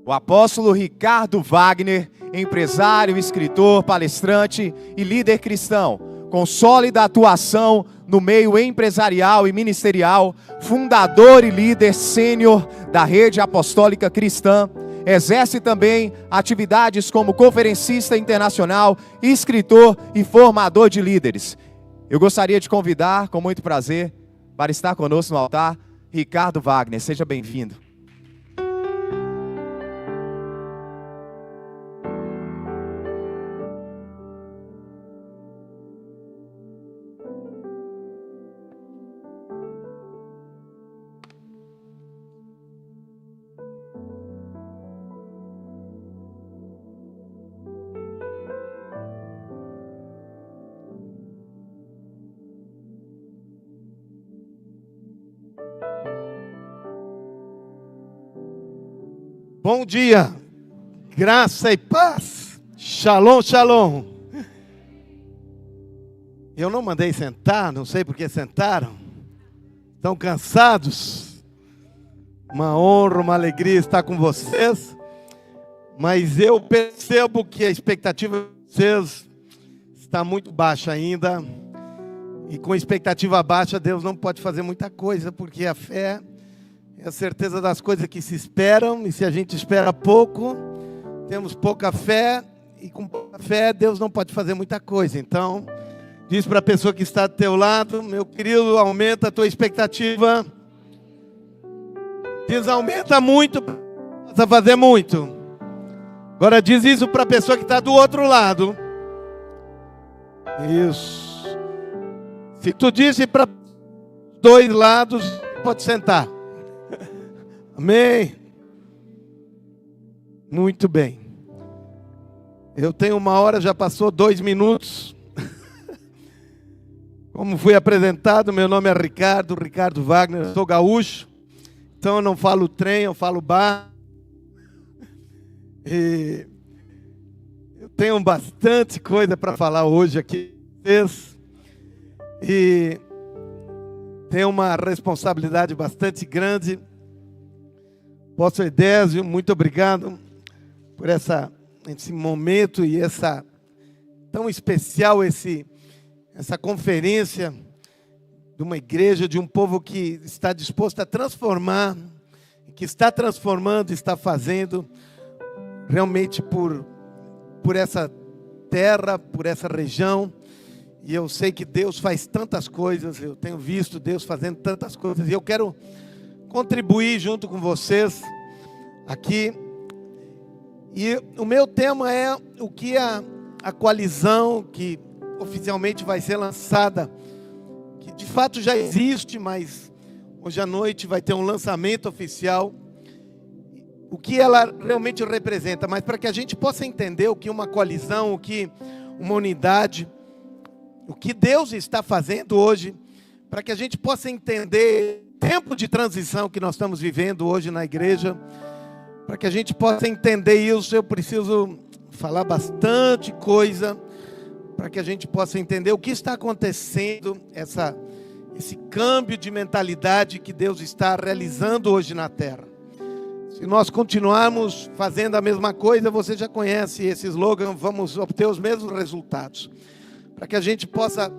O apóstolo Ricardo Wagner, empresário, escritor, palestrante e líder cristão, com sólida atuação no meio empresarial e ministerial, fundador e líder sênior da Rede Apostólica Cristã, exerce também atividades como conferencista internacional, escritor e formador de líderes. Eu gostaria de convidar, com muito prazer, para estar conosco no altar, Ricardo Wagner. Seja bem-vindo. Bom dia, graça e paz, shalom, shalom. Eu não mandei sentar, não sei por que sentaram. Estão cansados? Uma honra, uma alegria estar com vocês. Mas eu percebo que a expectativa de vocês está muito baixa ainda. E com expectativa baixa, Deus não pode fazer muita coisa, porque a fé é a certeza das coisas que se esperam, e se a gente espera pouco, temos pouca fé, e com pouca fé Deus não pode fazer muita coisa. Então, diz para a pessoa que está do teu lado: meu querido, aumenta a tua expectativa. Diz: aumenta muito, para fazer muito. Agora diz isso para a pessoa que está do outro lado. Isso. Se tu disse para dois lados, pode sentar. Amém? Muito bem. Eu tenho 1 hora, já passou 2 minutos. Como fui apresentado, meu nome é Ricardo Wagner, eu sou gaúcho. Então eu não falo trem, eu falo bar. E eu tenho bastante coisa para falar hoje aqui com vocês. E tenho uma responsabilidade bastante grande. Apóstolo Edésio, muito obrigado por esse momento e essa tão especial, essa conferência de uma igreja, de um povo que está disposto a transformar, que está transformando, está fazendo realmente por essa terra, por essa região. E eu sei que Deus faz tantas coisas, eu tenho visto Deus fazendo tantas coisas, e eu quero contribuir junto com vocês aqui. E o meu tema é o que a coalizão que oficialmente vai ser lançada, que de fato já existe, mas hoje à noite vai ter um lançamento oficial, o que ela realmente representa. Mas para que a gente possa entender o que uma coalizão, o que uma unidade, o que Deus está fazendo hoje, para que a gente possa entender o tempo de transição que nós estamos vivendo hoje na igreja, para que a gente possa entender isso, eu preciso falar bastante coisa, para que a gente possa entender o que está acontecendo, esse câmbio de mentalidade que Deus está realizando hoje na terra. Se nós continuarmos fazendo a mesma coisa, você já conhece esse slogan: vamos obter os mesmos resultados. Para que a gente possa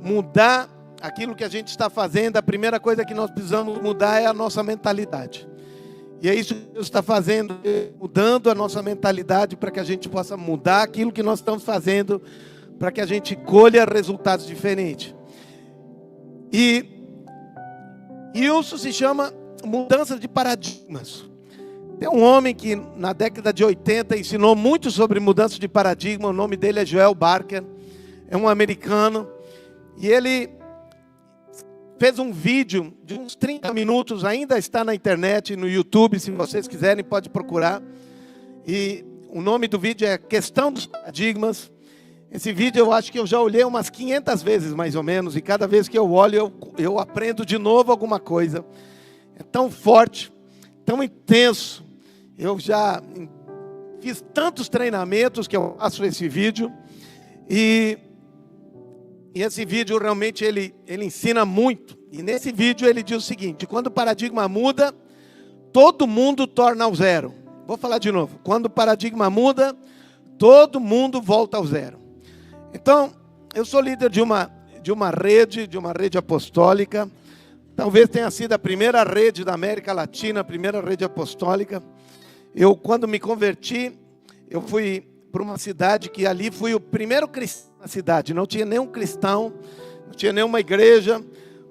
mudar aquilo que a gente está fazendo, a primeira coisa que nós precisamos mudar é a nossa mentalidade. E é isso que Deus está fazendo, mudando a nossa mentalidade, para que a gente possa mudar aquilo que nós estamos fazendo, para que a gente colha resultados diferentes. E isso se chama mudança de paradigmas. Tem um homem que na década de 80 ensinou muito sobre mudança de paradigma, o nome dele é Joel Barker, é um americano, e ele fez um vídeo de uns 30 minutos, ainda está na internet, no YouTube, se vocês quiserem, pode procurar. E o nome do vídeo é Questão dos Paradigmas. Esse vídeo eu acho que eu já olhei umas 500 vezes, mais ou menos, e cada vez que eu olho, eu aprendo de novo alguma coisa. É tão forte, tão intenso. Eu já fiz tantos treinamentos que eu faço esse vídeo, e esse vídeo realmente ele ensina muito. E nesse vídeo ele diz o seguinte: quando o paradigma muda, todo mundo torna ao zero. Vou falar de novo. Quando o paradigma muda, todo mundo volta ao zero. Então, eu sou líder de uma rede apostólica. Talvez tenha sido a primeira rede da América Latina, a primeira rede apostólica. Eu, quando me converti, eu fui para uma cidade que ali fui o primeiro cristão na cidade. Não tinha nenhum cristão, não tinha nenhuma igreja.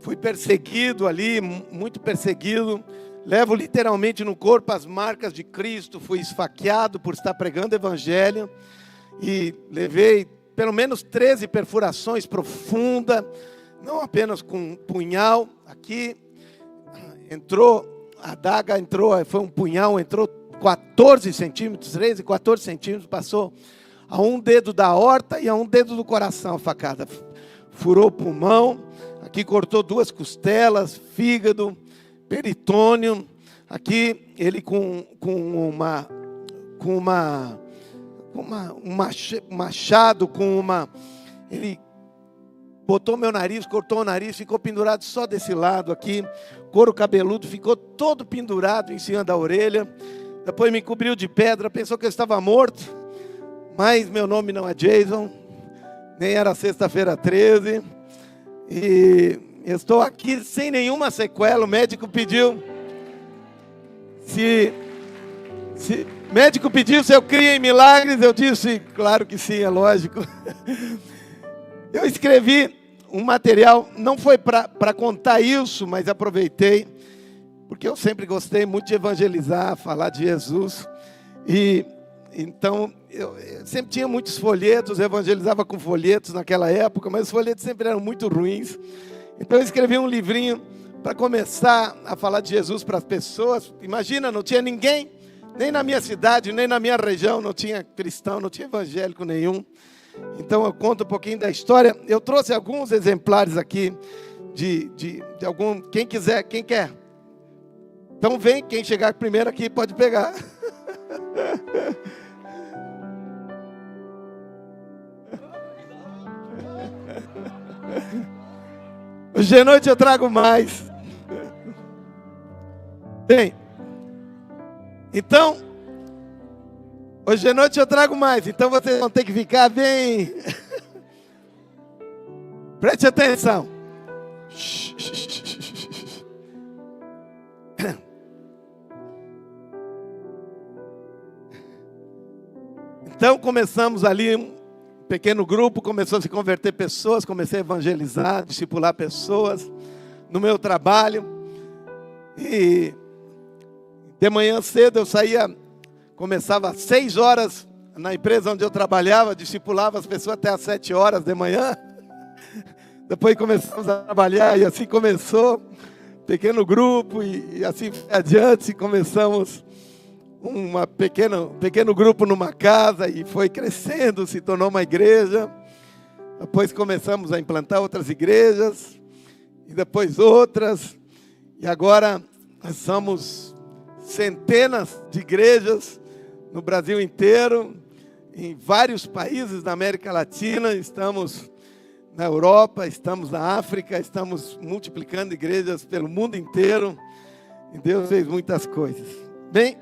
Fui perseguido ali, muito perseguido. Levo literalmente no corpo as marcas de Cristo. Fui esfaqueado por estar pregando o evangelho. E levei pelo menos 13 perfurações profundas. Não apenas com um punhal. Aqui entrou, a adaga entrou, foi um punhal, entrou 14 centímetros, 13, 14 centímetros. Passou a um dedo da aorta e a um dedo do coração a facada. Furou o pulmão. Aqui cortou 2 costelas, fígado, peritônio. Aqui ele com um machado, ele botou meu nariz, cortou o nariz, ficou pendurado só desse lado aqui. Couro cabeludo, ficou todo pendurado em cima da orelha. Depois me cobriu de pedra, pensou que eu estava morto. Mas meu nome não é Jason, nem era sexta-feira 13. E eu estou aqui sem nenhuma sequela. O médico pediu médico pediu se eu crio em milagres. Eu disse, claro que sim, é lógico. Eu escrevi um material, não foi para contar isso, mas aproveitei, porque eu sempre gostei muito de evangelizar, falar de Jesus. E então eu sempre tinha muitos folhetos, evangelizava com folhetos naquela época, mas os folhetos sempre eram muito ruins. Então eu escrevi um livrinho para começar a falar de Jesus para as pessoas. Imagina, não tinha ninguém, nem na minha cidade, nem na minha região, não tinha cristão, não tinha evangélico nenhum. Então eu conto um pouquinho da história. Eu trouxe alguns exemplares aqui de algum, quem quiser, quem quer. Então vem, quem chegar primeiro aqui pode pegar. Hoje de noite eu trago mais. Bem, então, hoje de noite eu trago mais. Então vocês vão ter que ficar bem. Preste atenção. Então começamos ali um pequeno grupo, começou a se converter pessoas, comecei a evangelizar, discipular pessoas no meu trabalho. E de manhã cedo eu saía, começava às 6 horas na empresa onde eu trabalhava, discipulava as pessoas até às 7 horas de manhã. Depois começamos a trabalhar e assim começou, pequeno grupo e assim adiante, começamos pequeno grupo numa casa e foi crescendo, se tornou uma igreja. Depois começamos a implantar outras igrejas e depois outras. E agora nós somos centenas de igrejas no Brasil inteiro, em vários países da América Latina. Estamos na Europa, estamos na África, estamos multiplicando igrejas pelo mundo inteiro. E Deus fez muitas coisas. Bem,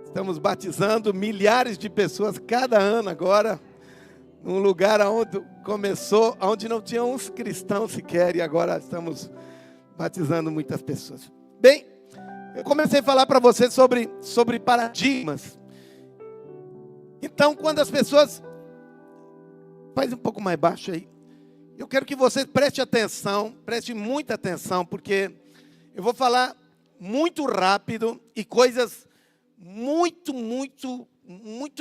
estamos batizando milhares de pessoas cada ano agora, num lugar onde começou, onde não tinha uns cristãos sequer, e agora estamos batizando muitas pessoas. Bem, eu comecei a falar para você sobre paradigmas. Então, quando as pessoas... Faz um pouco mais baixo aí. Eu quero que você preste atenção, preste muita atenção, porque eu vou falar muito rápido e coisas muito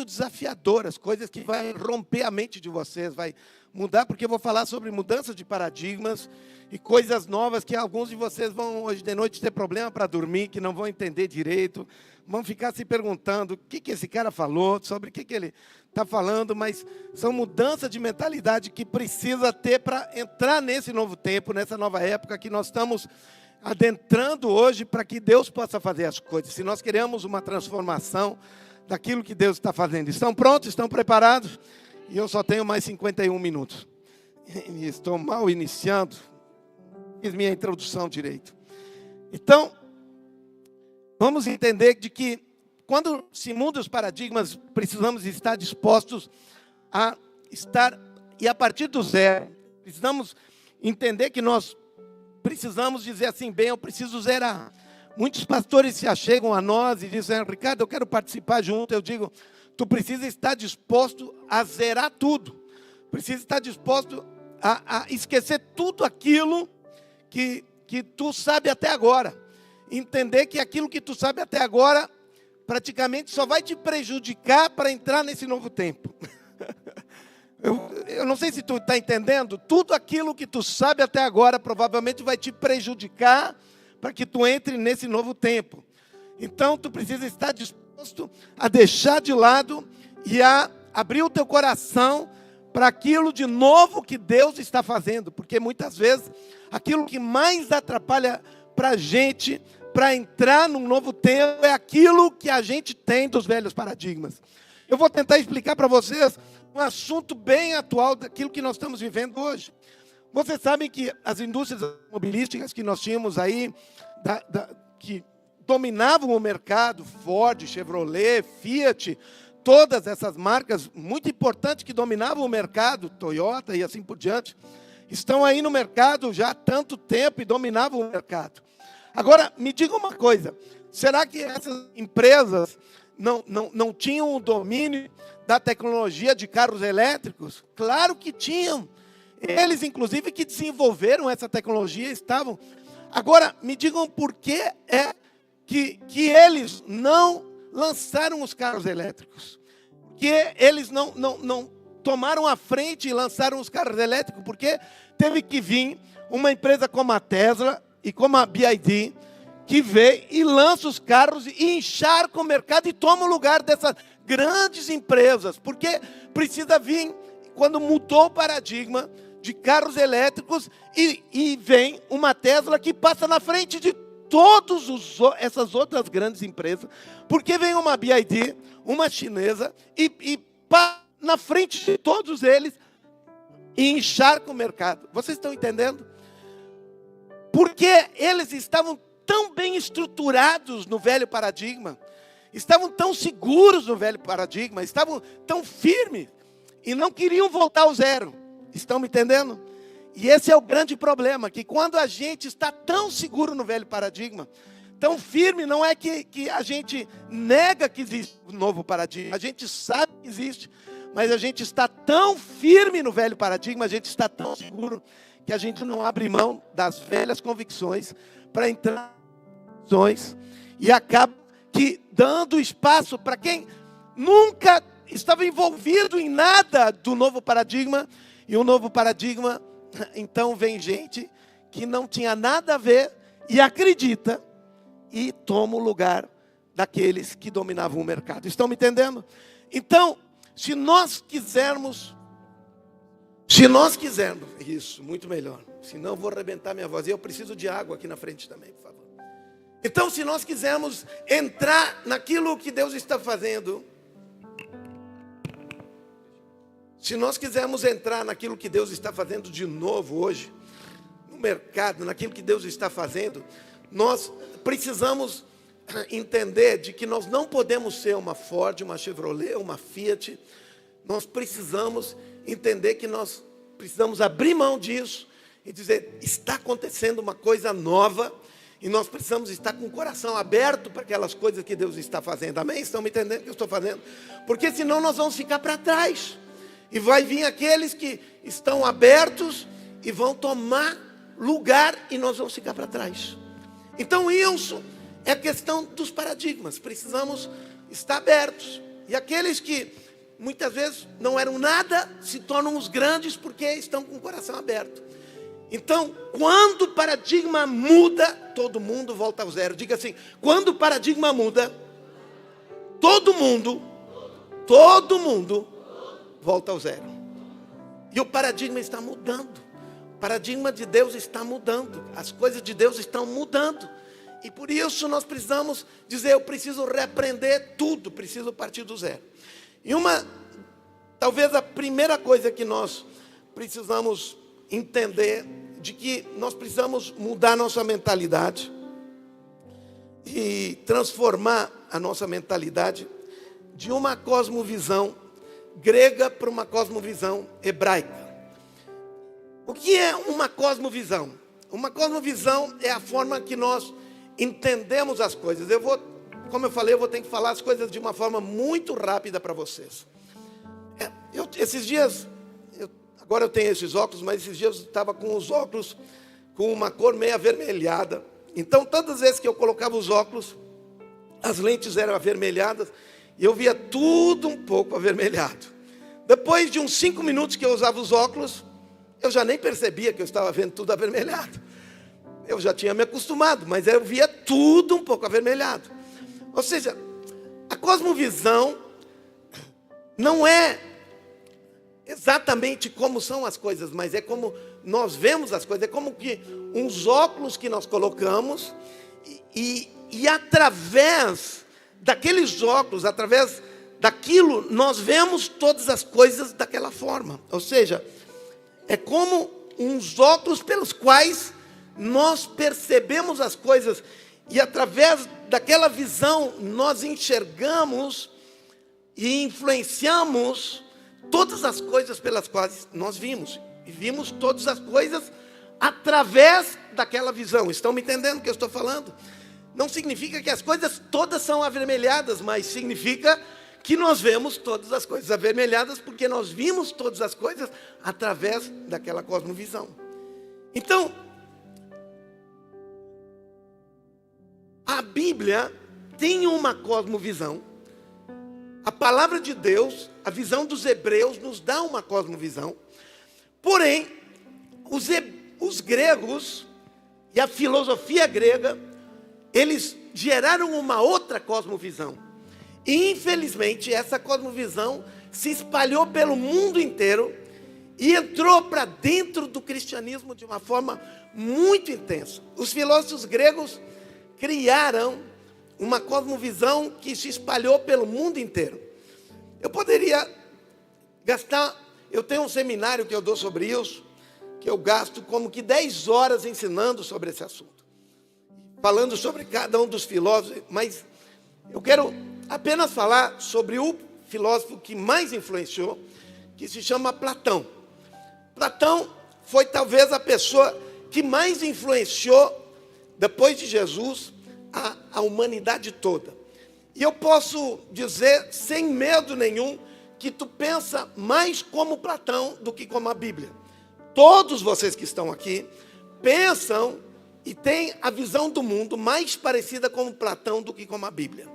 desafiadoras, coisas que vai romper a mente de vocês, vai mudar, porque eu vou falar sobre mudança de paradigmas e coisas novas que alguns de vocês vão hoje de noite ter problema para dormir, que não vão entender direito, vão ficar se perguntando o que esse cara falou, sobre o que ele está falando, mas são mudanças de mentalidade que precisa ter para entrar nesse novo tempo, nessa nova época que nós estamos adentrando hoje, para que Deus possa fazer as coisas. Se nós queremos uma transformação daquilo que Deus está fazendo. Estão prontos? Estão preparados? E eu só tenho mais 51 minutos. E estou mal iniciando. Fiz minha introdução direito. Então, vamos entender de que quando se mudam os paradigmas, precisamos estar dispostos a estar, e a partir do zero, precisamos entender que nós precisamos dizer assim, bem, eu preciso zerar. Muitos pastores se achegam a nós e dizem, Ricardo, eu quero participar junto. Eu digo, tu precisa estar disposto a zerar tudo. Precisa estar disposto a esquecer tudo aquilo que tu sabe até agora. Entender que aquilo que tu sabe até agora, praticamente só vai te prejudicar para entrar nesse novo tempo. Eu não sei se tu está entendendo, tudo aquilo que tu sabe até agora provavelmente vai te prejudicar para que tu entre nesse novo tempo. Então tu precisa estar disposto a deixar de lado e a abrir o teu coração para aquilo de novo que Deus está fazendo, porque muitas vezes aquilo que mais atrapalha para a gente, para entrar num novo tempo, é aquilo que a gente tem dos velhos paradigmas. Eu vou tentar explicar para vocês um assunto bem atual daquilo que nós estamos vivendo hoje. Vocês sabem que as indústrias automobilísticas que nós tínhamos aí, que dominavam o mercado, Ford, Chevrolet, Fiat, todas essas marcas muito importantes que dominavam o mercado, Toyota e assim por diante, estão aí no mercado já há tanto tempo e dominavam o mercado. Agora, me diga uma coisa, será que essas empresas não tinham o domínio da tecnologia de carros elétricos? Claro que tinham. Eles, inclusive, que desenvolveram essa tecnologia, estavam. Agora, me digam por que é que eles não lançaram os carros elétricos. Porque eles não tomaram a frente e lançaram os carros elétricos, porque teve que vir uma empresa como a Tesla e como a BYD, que vem e lança os carros e encharca o mercado e toma o lugar dessas grandes empresas. Porque precisa vir, quando mudou o paradigma de carros elétricos, e vem uma Tesla que passa na frente de todas essas outras grandes empresas, porque vem uma BYD, uma chinesa, e na frente de todos eles, e encharca o mercado. Vocês estão entendendo? Porque eles estavam tão bem estruturados no velho paradigma, estavam tão seguros no velho paradigma, estavam tão firmes, e não queriam voltar ao zero. Estão me entendendo? E esse é o grande problema, que quando a gente está tão seguro no velho paradigma, tão firme, não é que a gente nega que existe um novo paradigma, a gente sabe que existe, mas a gente está tão firme no velho paradigma, a gente está tão seguro, que a gente não abre mão das velhas convicções para entrar em convicções, e acaba que dando espaço para quem nunca estava envolvido em nada do novo paradigma. E o novo paradigma, então vem gente que não tinha nada a ver e acredita e toma o lugar daqueles que dominavam o mercado. Estão me entendendo? Então, se nós quisermos, isso, muito melhor, senão eu vou arrebentar minha voz, e eu preciso de água aqui na frente também, por favor. Então, se nós quisermos entrar naquilo que Deus está fazendo, se nós quisermos entrar naquilo que Deus está fazendo de novo hoje, no mercado, naquilo que Deus está fazendo, nós precisamos entender de que nós não podemos ser uma Ford, uma Chevrolet, uma Fiat. Nós precisamos entender que nós precisamos abrir mão disso e dizer, está acontecendo uma coisa nova, e nós precisamos estar com o coração aberto para aquelas coisas que Deus está fazendo. Amém? Estão me entendendo o que eu estou fazendo? Porque senão nós vamos ficar para trás. E vai vir aqueles que estão abertos e vão tomar lugar, e nós vamos ficar para trás. Então isso é a questão dos paradigmas. Precisamos estar abertos. E aqueles que muitas vezes não eram nada, se tornam os grandes porque estão com o coração aberto. Então, quando o paradigma muda, todo mundo volta ao zero. Diga assim, quando o paradigma muda, todo mundo volta ao zero. E o paradigma está mudando. O paradigma de Deus está mudando. As coisas de Deus estão mudando. E por isso nós precisamos dizer, eu preciso reaprender tudo, preciso partir do zero. E talvez a primeira coisa que nós precisamos entender, de que nós precisamos mudar nossa mentalidade, e transformar a nossa mentalidade de uma cosmovisão grega para uma cosmovisão hebraica. O que é uma cosmovisão? Uma cosmovisão é a forma que nós entendemos as coisas. Como eu falei, eu vou ter que falar as coisas de uma forma muito rápida para vocês. Esses dias, agora eu tenho esses óculos, mas esses dias eu estava com os óculos com uma cor meio avermelhada. Então, todas as vezes que eu colocava os óculos, as lentes eram avermelhadas e eu via tudo um pouco avermelhado. Depois de uns 5 minutos que eu usava os óculos, eu já nem percebia que eu estava vendo tudo avermelhado. Eu já tinha me acostumado, mas eu via tudo um pouco avermelhado. Ou seja, a cosmovisão não é exatamente como são as coisas, mas é como nós vemos as coisas. É como que uns óculos que nós colocamos e através daqueles óculos, através daquilo, nós vemos todas as coisas daquela forma. Ou seja, é como uns óculos pelos quais nós percebemos as coisas e através daquela visão nós enxergamos e influenciamos todas as coisas pelas quais nós vimos. E vimos todas as coisas através daquela visão. Estão me entendendo o que eu estou falando? Não significa que as coisas todas são avermelhadas, mas significa que nós vemos todas as coisas avermelhadas, porque nós vimos todas as coisas através daquela cosmovisão. Então, a Bíblia tem uma cosmovisão. A palavra de Deus, a visão dos hebreus, nos dá uma cosmovisão. Porém, os gregos e a filosofia grega, eles geraram uma outra cosmovisão. E, infelizmente, essa cosmovisão se espalhou pelo mundo inteiro e entrou para dentro do cristianismo de uma forma muito intensa. Os filósofos gregos criaram uma cosmovisão que se espalhou pelo mundo inteiro. Eu poderia gastar... Eu tenho um seminário que eu dou sobre isso, que eu gasto como que 10 horas ensinando sobre esse assunto, falando sobre cada um dos filósofos, mas eu quero apenas falar sobre o filósofo que mais influenciou, que se chama Platão. Platão foi talvez a pessoa que mais influenciou, depois de Jesus, a humanidade toda. E eu posso dizer, sem medo nenhum, que tu pensa mais como Platão do que como a Bíblia. Todos vocês que estão aqui pensam e têm a visão do mundo mais parecida com Platão do que com a Bíblia.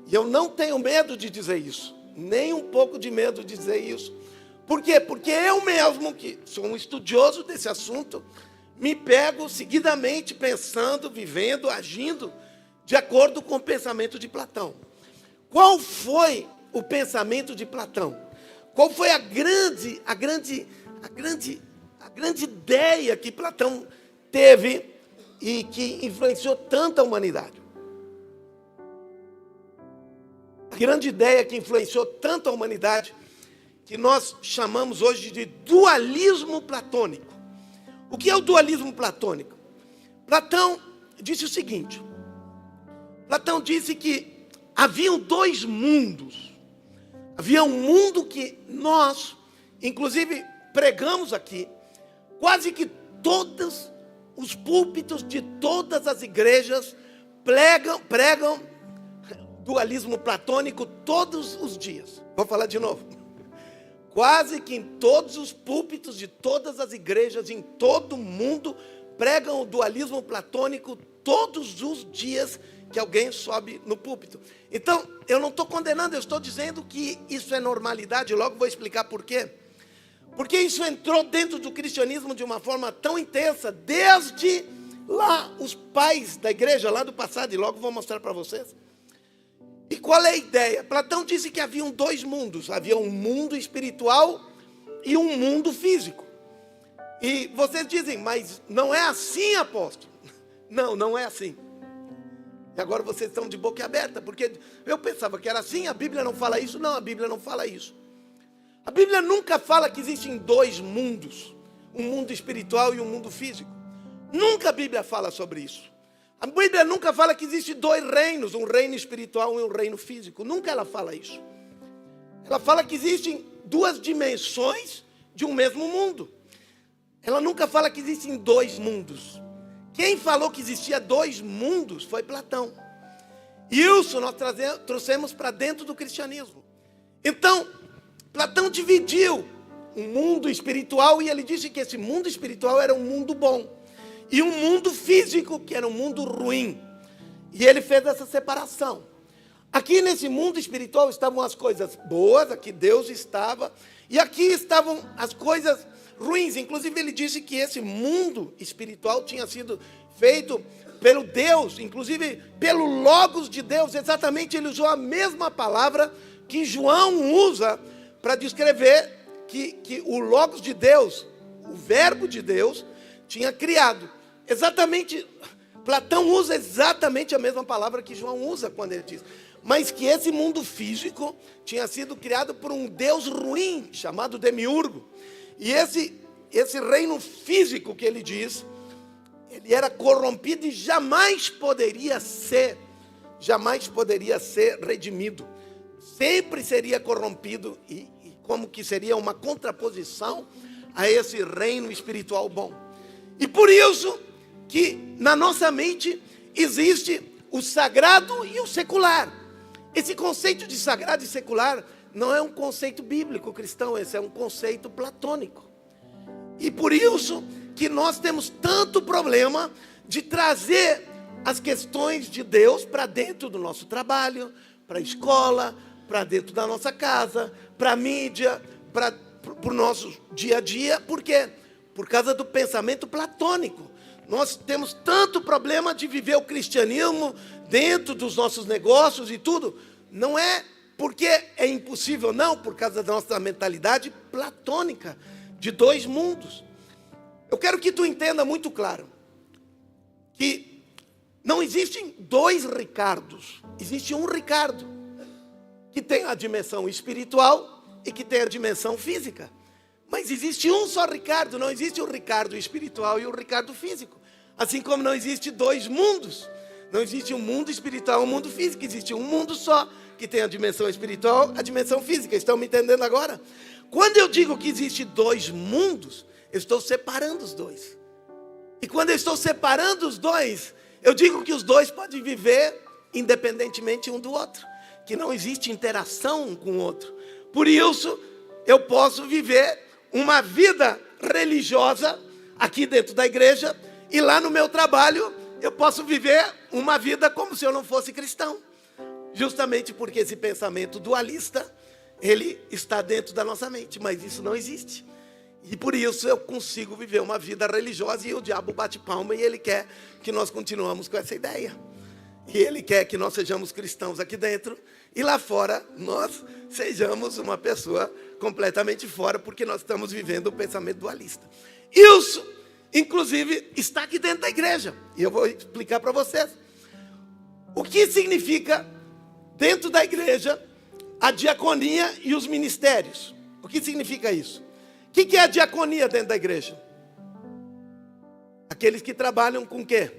E eu não tenho medo de dizer isso, nem um pouco de medo de dizer isso. Por quê? Porque eu mesmo, que sou um estudioso desse assunto, me pego seguidamente pensando, vivendo, agindo de acordo com o pensamento de Platão. Qual foi o pensamento de Platão? Qual foi a grande ideia que Platão teve e que influenciou tanta humanidade? A grande ideia que influenciou tanto a humanidade, que nós chamamos hoje de dualismo platônico. O que é o dualismo platônico? Platão disse o seguinte: Platão disse que haviam 2 mundos. Havia um mundo que nós, inclusive, pregamos aqui. Quase que todos os púlpitos de todas as igrejas pregam dualismo platônico todos os dias. Vou falar de novo. Quase que em todos os púlpitos de todas as igrejas em todo o mundo pregam o dualismo platônico todos os dias que alguém sobe no púlpito. Então, eu não estou condenando, eu estou dizendo que isso é normalidade, logo vou explicar por quê. Porque isso entrou dentro do cristianismo de uma forma tão intensa, desde lá, os pais da igreja, lá do passado, e logo vou mostrar para vocês. E qual é a ideia? Platão disse que haviam 2 mundos, havia um mundo espiritual e um mundo físico. E vocês dizem, mas não é assim, apóstolo? Não, não é assim. E agora vocês estão de boca aberta, porque eu pensava que era assim, a Bíblia não fala isso. Não, a Bíblia não fala isso. A Bíblia nunca fala que existem 2 mundos, um mundo espiritual e um mundo físico. Nunca a Bíblia fala sobre isso. A Bíblia nunca fala que existe dois reinos, um reino espiritual e um reino físico. Nunca ela fala isso. Ela fala que existem duas dimensões de um mesmo mundo. Ela nunca fala que existem dois mundos. Quem falou que existia dois mundos foi Platão. E isso nós trouxemos para dentro do cristianismo. Então, Platão dividiu um mundo espiritual e ele disse que esse mundo espiritual era um mundo bom. E um mundo físico, que era um mundo ruim. E ele fez essa separação. Aqui nesse mundo espiritual estavam as coisas boas, aqui Deus estava. E aqui estavam as coisas ruins. Inclusive ele disse que esse mundo espiritual tinha sido feito pelo Deus, inclusive pelo Logos de Deus. Exatamente, ele usou a mesma palavra que João usa para descrever que o Logos de Deus, o Verbo de Deus, tinha criado. Exatamente, Platão usa exatamente a mesma palavra que João usa quando ele diz. Mas que esse mundo físico tinha sido criado por um Deus ruim, chamado Demiurgo. E esse reino físico que ele diz, ele era corrompido e jamais poderia ser redimido. Sempre seria corrompido e como que seria uma contraposição a esse reino espiritual bom. E por isso que na nossa mente existe o sagrado e o secular. Esse conceito de sagrado e secular não é um conceito bíblico cristão, esse é um conceito platônico. E por isso que nós temos tanto problema de trazer as questões de Deus para dentro do nosso trabalho, para a escola, para dentro da nossa casa, para a mídia, para o nosso dia a dia. Por quê? Por causa do pensamento platônico. Nós temos tanto problema de viver o cristianismo dentro dos nossos negócios e tudo. Não é porque é impossível, não, por causa da nossa mentalidade platônica, de dois mundos. Eu quero que tu entenda muito claro que não existem dois Ricardos, existe um Ricardo que tem a dimensão espiritual e que tem a dimensão física. Mas existe um só Ricardo, não existe o Ricardo espiritual e o Ricardo físico. Assim como não existe dois mundos, não existe um mundo espiritual e um mundo físico, existe um mundo só, que tem a dimensão espiritual, a dimensão física. Estão me entendendo agora? Quando eu digo que existe dois mundos, eu estou separando os dois. E quando eu estou separando os dois, eu digo que os dois podem viver independentemente um do outro, que não existe interação um com o outro. Por isso, eu posso viver uma vida religiosa aqui dentro da igreja e lá no meu trabalho eu posso viver uma vida como se eu não fosse cristão. Justamente porque esse pensamento dualista, ele está dentro da nossa mente, mas isso não existe. E por isso eu consigo viver uma vida religiosa e o diabo bate palma e ele quer que nós continuemos com essa ideia. E ele quer que nós sejamos cristãos aqui dentro e lá fora nós sejamos uma pessoa completamente fora, porque nós estamos vivendo o pensamento dualista. Isso, inclusive, está aqui dentro da igreja. E eu vou explicar para vocês. O que significa dentro da igreja a diaconia e os ministérios? O que significa isso? O que é a diaconia dentro da igreja? Aqueles que trabalham com o quê?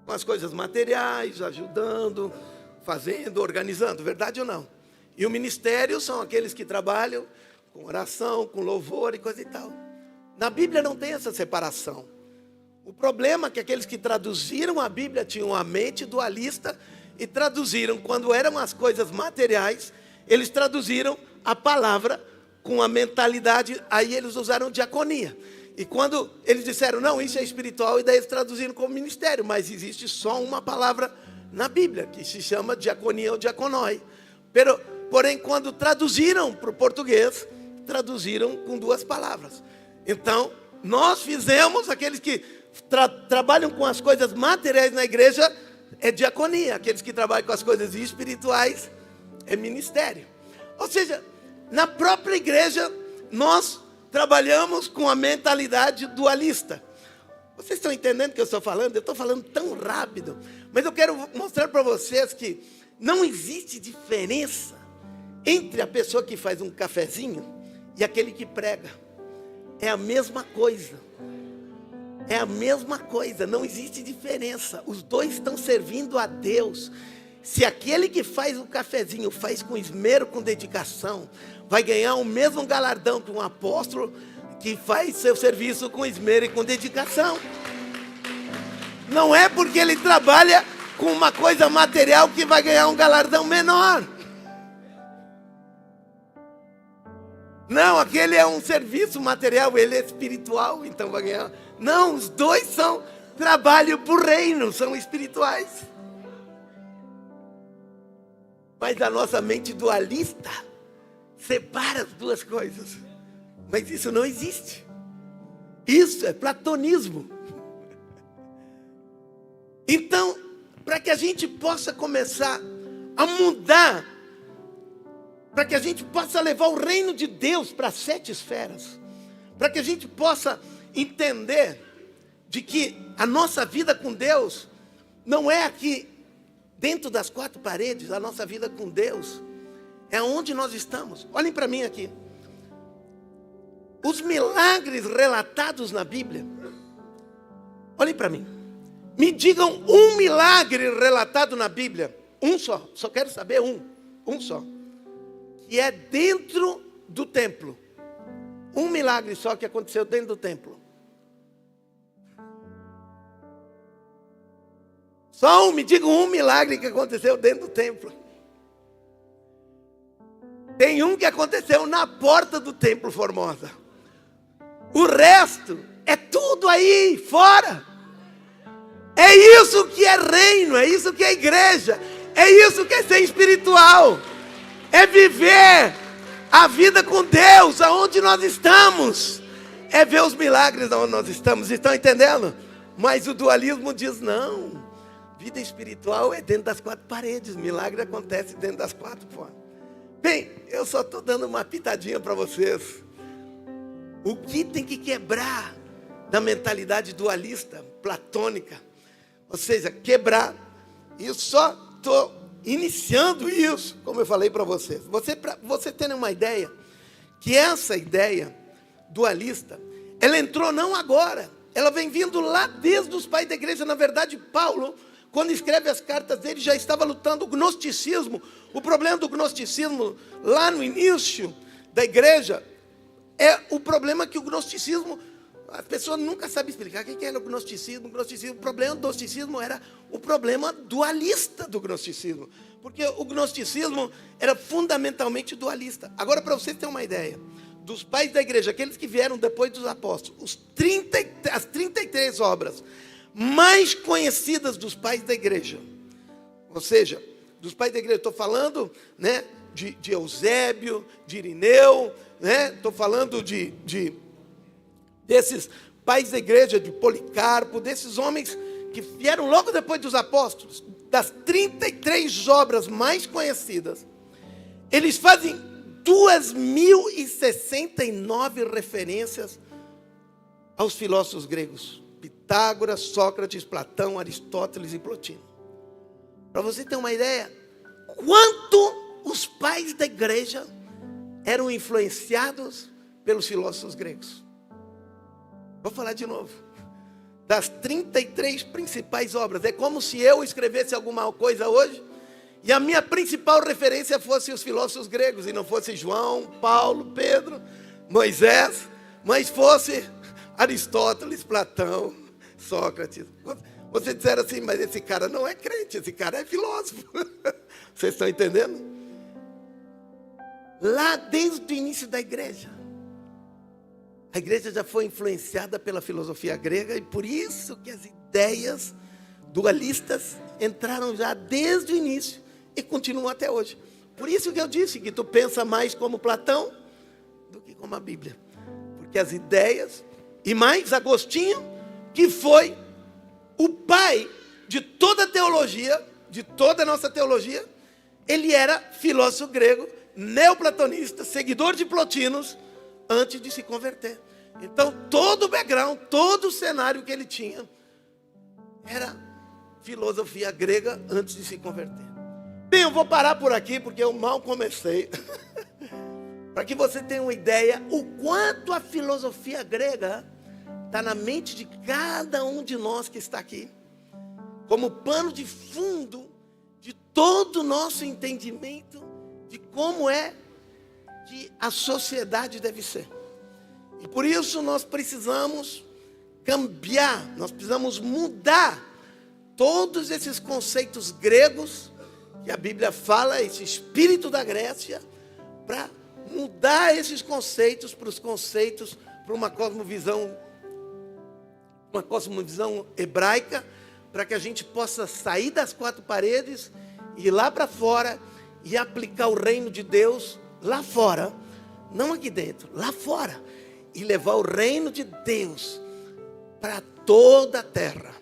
Com as coisas materiais, ajudando, fazendo, organizando, verdade ou não? E o ministério são aqueles que trabalham com oração, com louvor e coisa e tal. Na Bíblia não tem essa separação. O problema é que aqueles que traduziram a Bíblia tinham a mente dualista e traduziram, quando eram as coisas materiais, eles traduziram a palavra com a mentalidade, aí eles usaram diaconia. E quando eles disseram, não, isso é espiritual, e daí eles traduziram como ministério, mas existe só uma palavra na Bíblia, que se chama diaconia ou diaconoi. Porém, quando traduziram para o português, traduziram com duas palavras. Então, nós fizemos, aqueles que trabalham com as coisas materiais na igreja, é diaconia. Aqueles que trabalham com as coisas espirituais, é ministério. Ou seja, na própria igreja, nós trabalhamos com a mentalidade dualista. Vocês estão entendendo o que eu estou falando? Eu estou falando tão rápido. Mas eu quero mostrar para vocês que não existe diferença entre a pessoa que faz um cafezinho e aquele que prega. É a mesma coisa. É a mesma coisa, não existe diferença. Os dois estão servindo a Deus. Se aquele que faz o cafezinho faz com esmero, com dedicação, vai ganhar o mesmo galardão que um apóstolo que faz seu serviço com esmero e com dedicação. Não é porque ele trabalha com uma coisa material que vai ganhar um galardão menor. Não, aquele é um serviço material, ele é espiritual, então vai ganhar. Não, os dois são trabalho para o reino, são espirituais. Mas a nossa mente dualista separa as duas coisas. Mas isso não existe. Isso é platonismo. Então, para que a gente possa começar a mudar, para que a gente possa levar o reino de Deus para 7 esferas, para que a gente possa entender de que a nossa vida com Deus não é aqui dentro das 4 paredes, a nossa vida com Deus é onde nós estamos. Olhem para mim aqui. Os milagres relatados na Bíblia, olhem para mim. Me digam um milagre relatado na Bíblia, um só quero saber um só, que é dentro do templo. Um milagre só que aconteceu dentro do templo. Me digam um milagre que aconteceu dentro do templo. Tem um que aconteceu na porta do templo Formosa. O resto é tudo aí fora. É isso que é reino, é isso que é igreja, é isso que é ser espiritual. É viver a vida com Deus, aonde nós estamos. É ver os milagres aonde nós estamos, estão entendendo? Mas o dualismo diz não. Vida espiritual é dentro das 4 paredes. Milagre acontece dentro das 4 formas. Bem, eu só estou dando uma pitadinha para vocês. O que tem que quebrar da mentalidade dualista, platônica? Ou seja, quebrar. E eu só estou iniciando isso, como eu falei para vocês. Para você ter uma ideia, que essa ideia dualista, ela entrou não agora. Ela vem vindo lá desde os pais da igreja. Na verdade, Paulo, quando escreve as cartas dele, já estava lutando o gnosticismo. O problema do gnosticismo, lá no início da igreja, é o problema que o gnosticismo, as pessoas nunca sabem explicar o que era o gnosticismo. O problema do gnosticismo era o problema dualista do gnosticismo. Porque o gnosticismo era fundamentalmente dualista. Agora, para vocês terem uma ideia, dos pais da igreja, aqueles que vieram depois dos apóstolos, as 33 obras mais conhecidas dos pais da igreja, ou seja, dos pais da igreja, estou falando, né, de Eusébio, de Irineu, né, estou falando desses pais da igreja, de Policarpo, desses homens que vieram logo depois dos apóstolos. Das 33 obras mais conhecidas, eles fazem 2.069 referências aos filósofos gregos. Pitágoras, Sócrates, Platão, Aristóteles e Plotino. Para você ter uma ideia, quanto os pais da igreja eram influenciados pelos filósofos gregos. Vou falar de novo. Das 33 principais obras, é como se eu escrevesse alguma coisa hoje e a minha principal referência fosse os filósofos gregos, e não fosse João, Paulo, Pedro, Moisés, mas fosse Aristóteles, Platão, Sócrates. Você disser assim, mas esse cara não é crente, esse cara é filósofo. Vocês estão entendendo? Lá desde o início da igreja, a igreja já foi influenciada pela filosofia grega, e por isso que as ideias dualistas entraram já desde o início e continuam até hoje. Por isso que eu disse que tu pensa mais como Platão do que como a Bíblia. Porque as ideias, e mais Agostinho, que foi o pai de toda a teologia, de toda a nossa teologia, ele era filósofo grego, neoplatonista, seguidor de Plotinos, antes de se converter. Então, todo o background, todo o cenário que ele tinha, era filosofia grega antes de se converter. Bem, eu vou parar por aqui, porque eu mal comecei. Para que você tenha uma ideia, o quanto a filosofia grega está na mente de cada um de nós que está aqui, como pano de fundo de todo o nosso entendimento de como é que a sociedade deve ser. E por isso nós precisamos cambiar, nós precisamos mudar todos esses conceitos gregos que a Bíblia fala, esse espírito da Grécia, para mudar esses conceitos para uma cosmovisão hebraica, para que a gente possa sair das quatro paredes, ir lá para fora e aplicar o reino de Deus lá fora, não aqui dentro, lá fora, e levar o reino de Deus para toda a terra,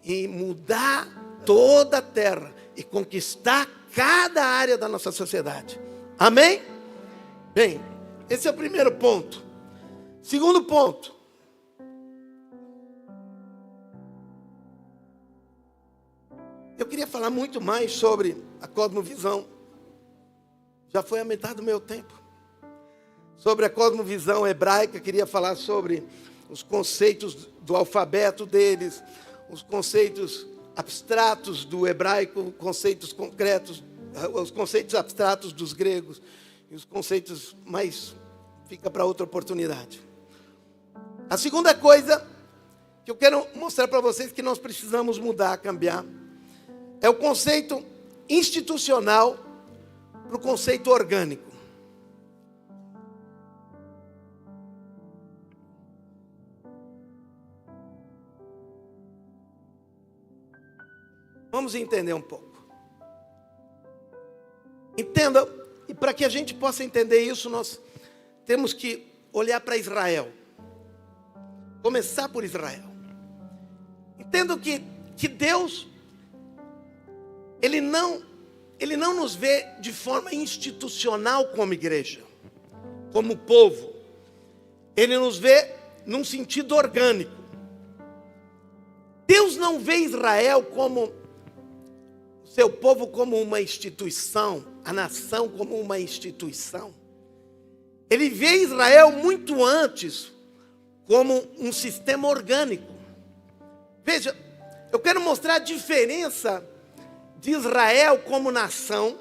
e mudar toda a terra, e conquistar cada área da nossa sociedade. Amém? Bem, esse é o primeiro ponto. Segundo ponto. Eu queria falar muito mais sobre a cosmovisão. Já foi a metade do meu tempo. Sobre a cosmovisão hebraica, queria falar sobre os conceitos do alfabeto deles, os conceitos abstratos do hebraico, conceitos concretos, os conceitos abstratos dos gregos, e os conceitos mais fica para outra oportunidade. A segunda coisa que eu quero mostrar para vocês que nós precisamos mudar, cambiar, é o conceito institucional para o conceito orgânico. Vamos entender um pouco. Entenda, e para que a gente possa entender isso, nós temos que olhar para Israel. Começar por Israel. Entendo que Deus, Ele não nos vê de forma institucional como igreja, como povo. Ele nos vê num sentido orgânico. Deus não vê Israel como seu povo como uma instituição, a nação como uma instituição. Ele vê Israel muito antes como um sistema orgânico. Veja, eu quero mostrar a diferença de Israel como nação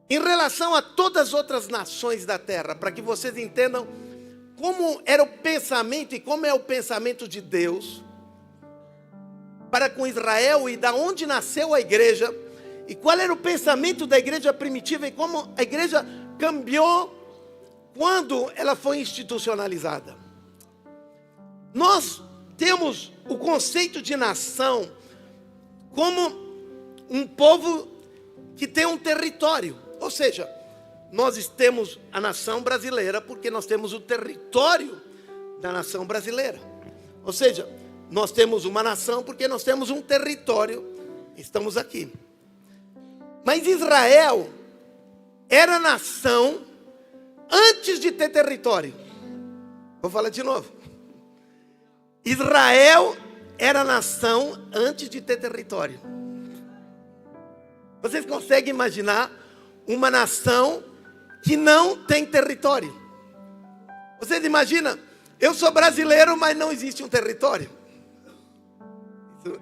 em relação a todas as outras nações da terra, para que vocês entendam como era o pensamento e como é o pensamento de Deus para com Israel, e da onde nasceu a igreja, e qual era o pensamento da igreja primitiva, e como a igreja cambiou quando ela foi institucionalizada. Nós temos o conceito de nação como um povo que tem um território, ou seja, nós temos a nação brasileira porque nós temos o território da nação brasileira, ou seja, nós temos uma nação porque nós temos um território, estamos aqui. Mas Israel era nação antes de ter território. Vou falar de novo. Israel era nação antes de ter território. Vocês conseguem imaginar uma nação que não tem território? Vocês imaginam? Eu sou brasileiro, mas não existe um território.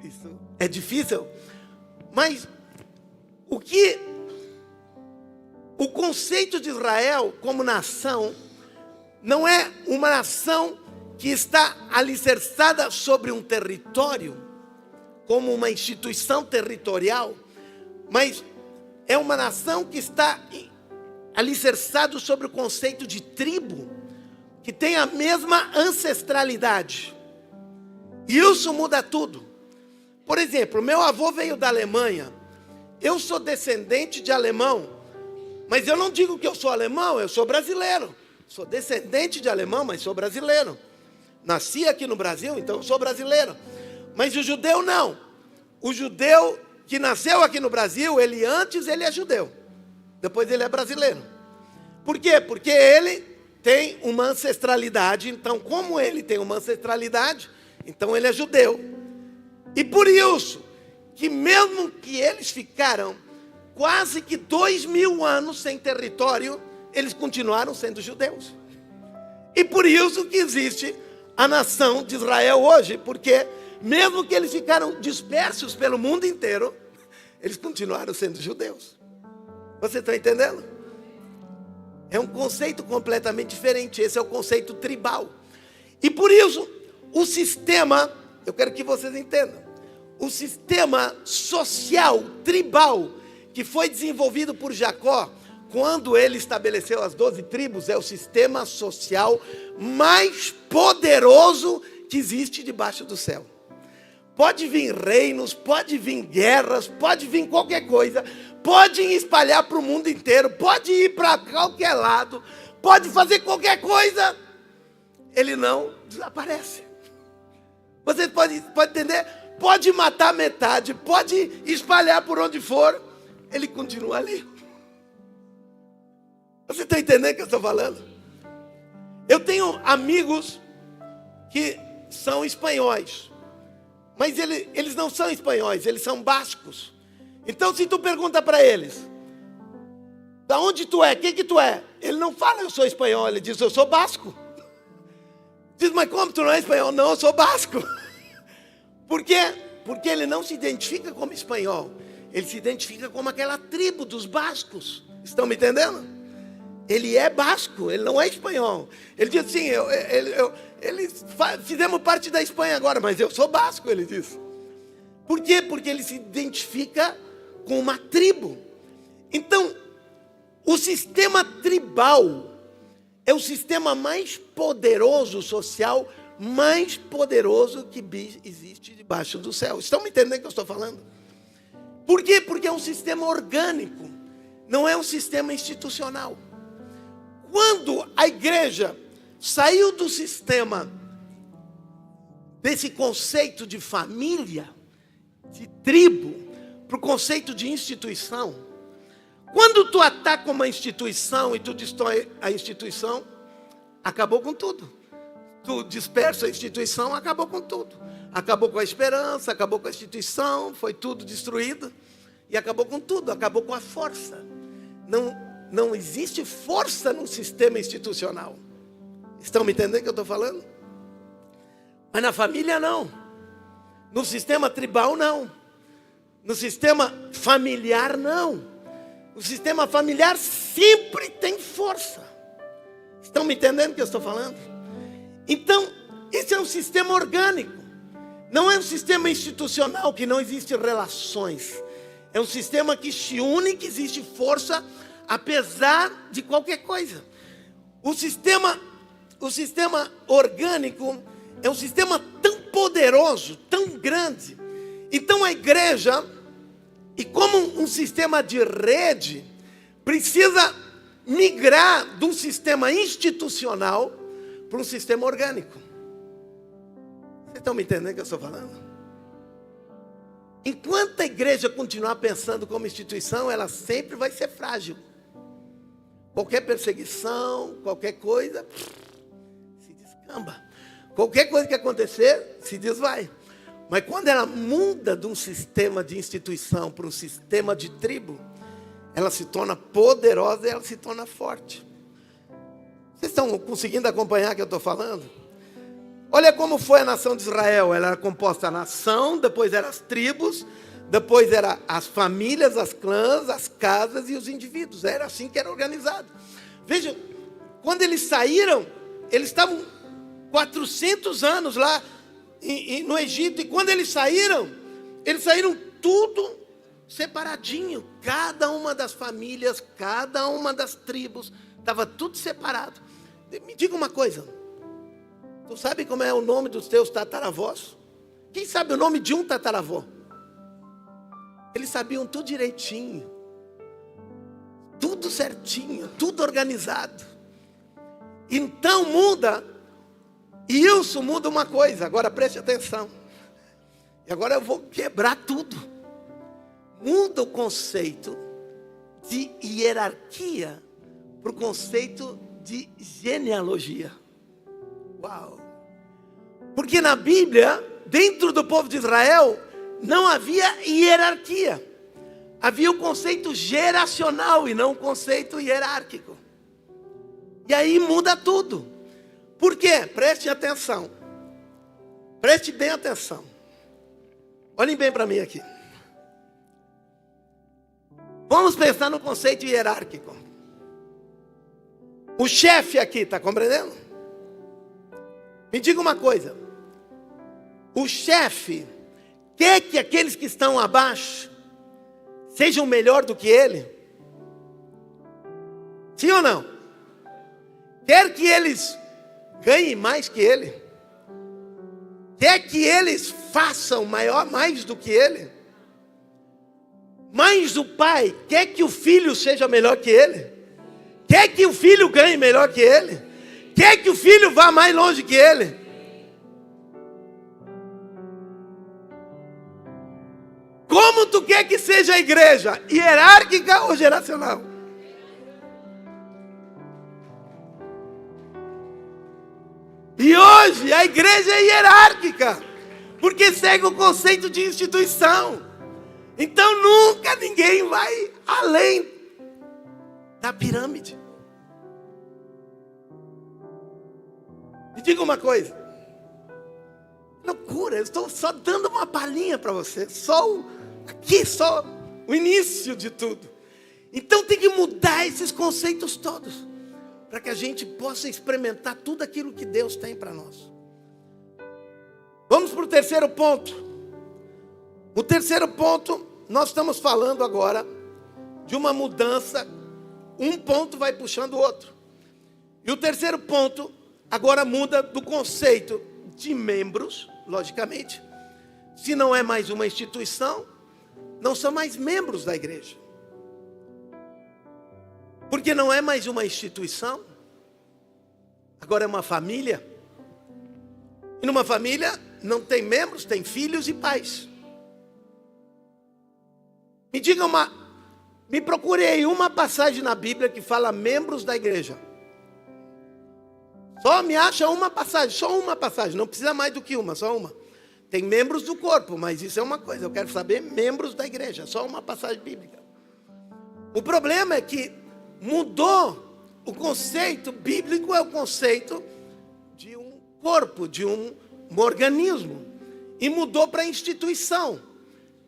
Isso é difícil, mas o conceito de Israel como nação não é uma nação que está alicerçada sobre um território, como uma instituição territorial, mas é uma nação que está alicerçada sobre o conceito de tribo, que tem a mesma ancestralidade. E isso muda tudo. Por exemplo, meu avô veio da Alemanha. Eu sou descendente de alemão, mas eu não digo que eu sou alemão, eu sou brasileiro. Sou descendente de alemão, mas sou brasileiro. Nasci aqui no Brasil, então eu sou brasileiro. Mas o judeu não. O judeu que nasceu aqui no Brasil, ele é judeu. Depois ele é brasileiro. Por quê? Porque ele tem uma ancestralidade. Então, como ele tem uma ancestralidade, então ele é judeu. E por isso, que mesmo que eles ficaram quase que 2000 anos sem território, eles continuaram sendo judeus. E por isso que existe a nação de Israel hoje, porque mesmo que eles ficaram dispersos pelo mundo inteiro, eles continuaram sendo judeus. Você está entendendo? É um conceito completamente diferente. Esse é o conceito tribal. E por isso, o sistema, eu quero que vocês entendam, o sistema social tribal que foi desenvolvido por Jacó, quando ele estabeleceu as 12 tribos, é o sistema social mais poderoso que existe debaixo do céu. Pode vir reinos, pode vir guerras, pode vir qualquer coisa, pode espalhar para o mundo inteiro, pode ir para qualquer lado, pode fazer qualquer coisa, ele não desaparece. Você pode entender? Pode matar metade, pode espalhar por onde for, ele continua ali. Você está entendendo o que eu estou falando? Eu tenho amigos que são espanhóis, mas eles não são espanhóis, eles são bascos. Então se tu pergunta para eles, da onde tu é, quem que tu é? Ele não fala eu sou espanhol, ele diz eu sou basco. Diz, mas como tu não é espanhol? Não, eu sou basco. Por quê? Porque ele não se identifica como espanhol, ele se identifica como aquela tribo dos bascos. Estão me entendendo? Ele é basco, ele não é espanhol. Ele diz assim, eles fizemos parte da Espanha agora, mas eu sou basco, ele diz. Por quê? Porque ele se identifica com uma tribo. Então, o sistema tribal é o sistema mais poderoso social, mais poderoso que existe debaixo do céu. Estão me entendendo o que eu estou falando? Por quê? Porque é um sistema orgânico, não é um sistema institucional. Quando a igreja saiu do sistema, desse conceito de família, de tribo, para o conceito de instituição, quando tu ataca uma instituição e tu destrói a instituição, acabou com tudo. Tu dispersa a instituição, acabou com tudo. Acabou com a esperança, acabou com a instituição, foi tudo destruído. E acabou com tudo, acabou com a força. Não existe força no sistema institucional. Estão me entendendo o que eu estou falando? Mas na família não. No sistema tribal não. No sistema familiar não. O sistema familiar sempre tem força. Estão me entendendo o que eu estou falando? Então, esse é um sistema orgânico. Não é um sistema institucional que não existe relações. É um sistema que se une, que existe força apesar de qualquer coisa. O sistema orgânico é um sistema tão poderoso, tão grande. Então a igreja, e como um sistema de rede, precisa migrar de um sistema institucional para um sistema orgânico. Vocês estão me entendendo o que eu estou falando? Enquanto a igreja continuar pensando como instituição, ela sempre vai ser frágil. Qualquer perseguição, qualquer coisa, se descamba. Qualquer coisa que acontecer, se desvai. Mas quando ela muda de um sistema de instituição para um sistema de tribo, ela se torna poderosa e ela se torna forte. Vocês estão conseguindo acompanhar o que eu estou falando? Olha como foi a nação de Israel. Ela era composta da nação, depois eram as tribos, depois eram as famílias, as clãs, as casas e os indivíduos. Era assim que era organizado. Vejam, quando eles saíram, eles estavam 400 anos lá no Egito. E quando eles saíram tudo separadinho. Cada uma das famílias, cada uma das tribos, estava tudo separado. Me diga uma coisa. Tu sabe como é o nome dos teus tataravós? Quem sabe o nome de um tataravô? Eles sabiam tudo direitinho. Tudo certinho, tudo organizado. Então muda. E isso muda uma coisa. Agora preste atenção. E agora eu vou quebrar tudo. Muda o conceito de hierarquia para o conceito de genealogia. Uau! Porque na Bíblia, dentro do povo de Israel, não havia hierarquia. Havia o conceito geracional e não o conceito hierárquico. E aí muda tudo. Por quê? Preste atenção. Preste bem atenção. Olhem bem para mim aqui. Vamos pensar no conceito hierárquico. O chefe aqui, está compreendendo? Me diga uma coisa. O chefe quer que aqueles que estão abaixo sejam melhor do que ele? Sim ou não? Quer que eles ganhem mais que ele? Quer que eles façam mais do que ele? Mas o pai quer que o filho seja melhor que ele? Quer que o filho ganhe melhor que ele? Quer que o filho vá mais longe que ele? Como tu quer que seja a igreja? Hierárquica ou geracional? E hoje a igreja é hierárquica, porque segue o conceito de instituição. Então nunca ninguém vai além da pirâmide. Me diga uma coisa. Loucura, eu estou só dando uma palhinha para você. Só o início de tudo. Então tem que mudar esses conceitos todos, para que a gente possa experimentar tudo aquilo que Deus tem para nós. Vamos para o terceiro ponto. O terceiro ponto, nós estamos falando agora de uma mudança. Um ponto vai puxando o outro. E o terceiro ponto agora muda do conceito de membros, logicamente. Se não é mais uma instituição, não são mais membros da igreja. Porque não é mais uma instituição, agora é uma família. E numa família não tem membros, tem filhos e pais. Me procure aí uma passagem na Bíblia que fala membros da igreja. Só me acha uma passagem, só uma passagem, não precisa mais do que uma, só uma. Tem membros do corpo, mas isso é uma coisa, eu quero saber membros da igreja, só uma passagem bíblica. O problema é que mudou o conceito bíblico, é o conceito de um corpo, de um organismo, e mudou para instituição.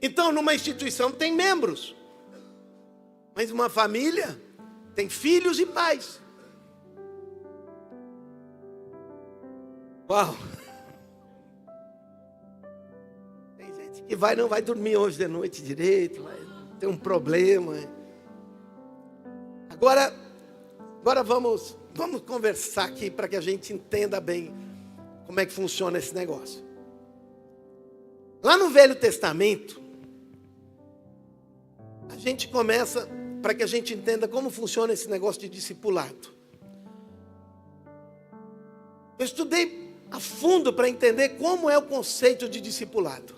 Então, numa instituição tem membros, mas uma família tem filhos e pais. Uau! Tem gente que não vai dormir hoje de noite direito, vai ter um problema. Agora vamos conversar aqui para que a gente entenda bem como é que funciona esse negócio. Lá no Velho Testamento, a gente começa para que a gente entenda como funciona esse negócio de discipulado. Eu estudei a fundo para entender como é o conceito de discipulado.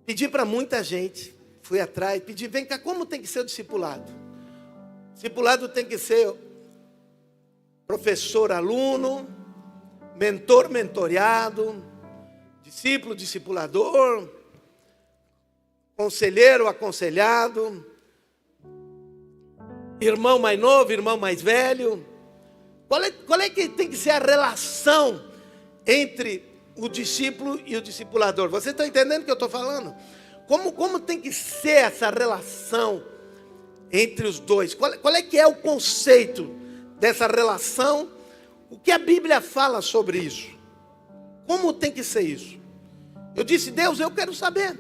Pedi para muita gente, fui atrás, pedi, vem cá, como tem que ser o discipulado? Discipulado tem que ser professor-aluno, mentor-mentoreado, discípulo-discipulador, conselheiro-aconselhado, irmão mais novo, irmão mais velho. Qual é que tem que ser a relação entre o discípulo e o discipulador? Você está entendendo o que eu estou falando? Como tem que ser essa relação entre os dois? Qual é que é o conceito dessa relação? O que a Bíblia fala sobre isso? Como tem que ser isso? Eu disse, Deus, eu quero saber.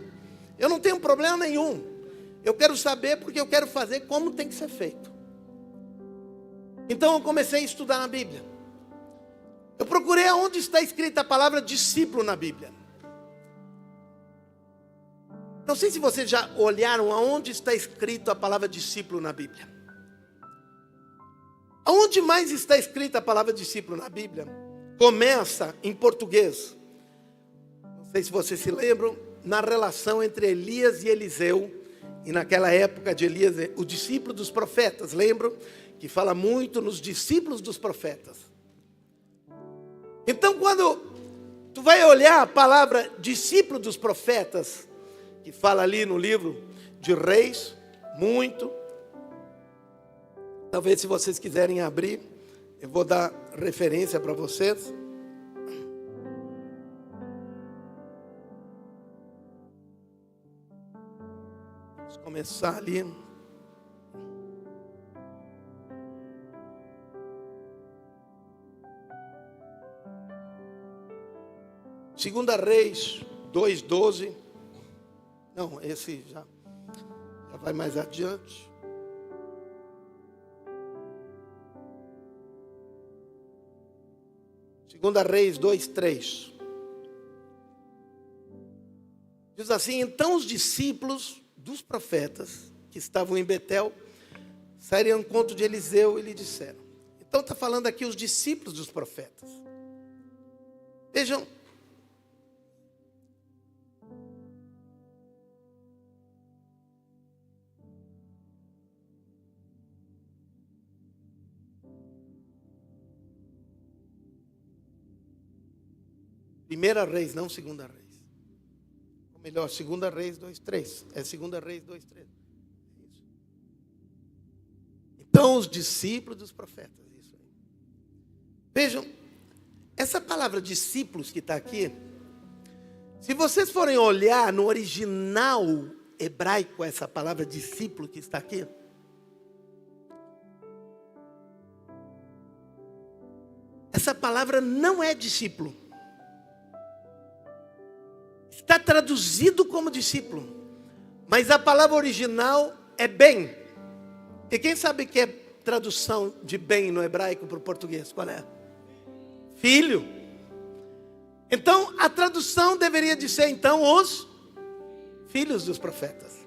Eu não tenho problema nenhum. Eu quero saber porque eu quero fazer como tem que ser feito. Então eu comecei a estudar na Bíblia. Eu procurei aonde está escrita a palavra discípulo na Bíblia. Não sei se vocês já olharam aonde está escrito a palavra discípulo na Bíblia. Aonde mais está escrita a palavra discípulo na Bíblia? Começa em português. Não sei se vocês se lembram, na relação entre Elias e Eliseu. E naquela época de Elias, o discípulo dos profetas, lembram? Que fala muito nos discípulos dos profetas. Então, quando tu vai olhar a palavra discípulo dos profetas, que fala ali no livro de Reis, muito. Talvez se vocês quiserem abrir, eu vou dar referência para vocês. começar ali. Segunda Reis 2:12. Não, esse já vai mais adiante. Segunda Reis 2:3. Diz assim: então os discípulos dos profetas que estavam em Betel saíram ao encontro de Eliseu e lhe disseram. Então está falando aqui os discípulos dos profetas. Vejam. Primeira Reis, não Segunda Reis. Ou melhor, Segunda Reis 2:3. É Segunda Reis 2:3. Isso. Então, os discípulos dos profetas. Isso aí. Vejam, essa palavra discípulos que está aqui, se vocês forem olhar no original hebraico, essa palavra discípulo que está aqui, essa palavra não é discípulo. Está traduzido como discípulo, mas a palavra original é bem. E quem sabe que é tradução de bem no hebraico para o português? Qual é? Filho. Então a tradução deveria de ser então os filhos dos profetas.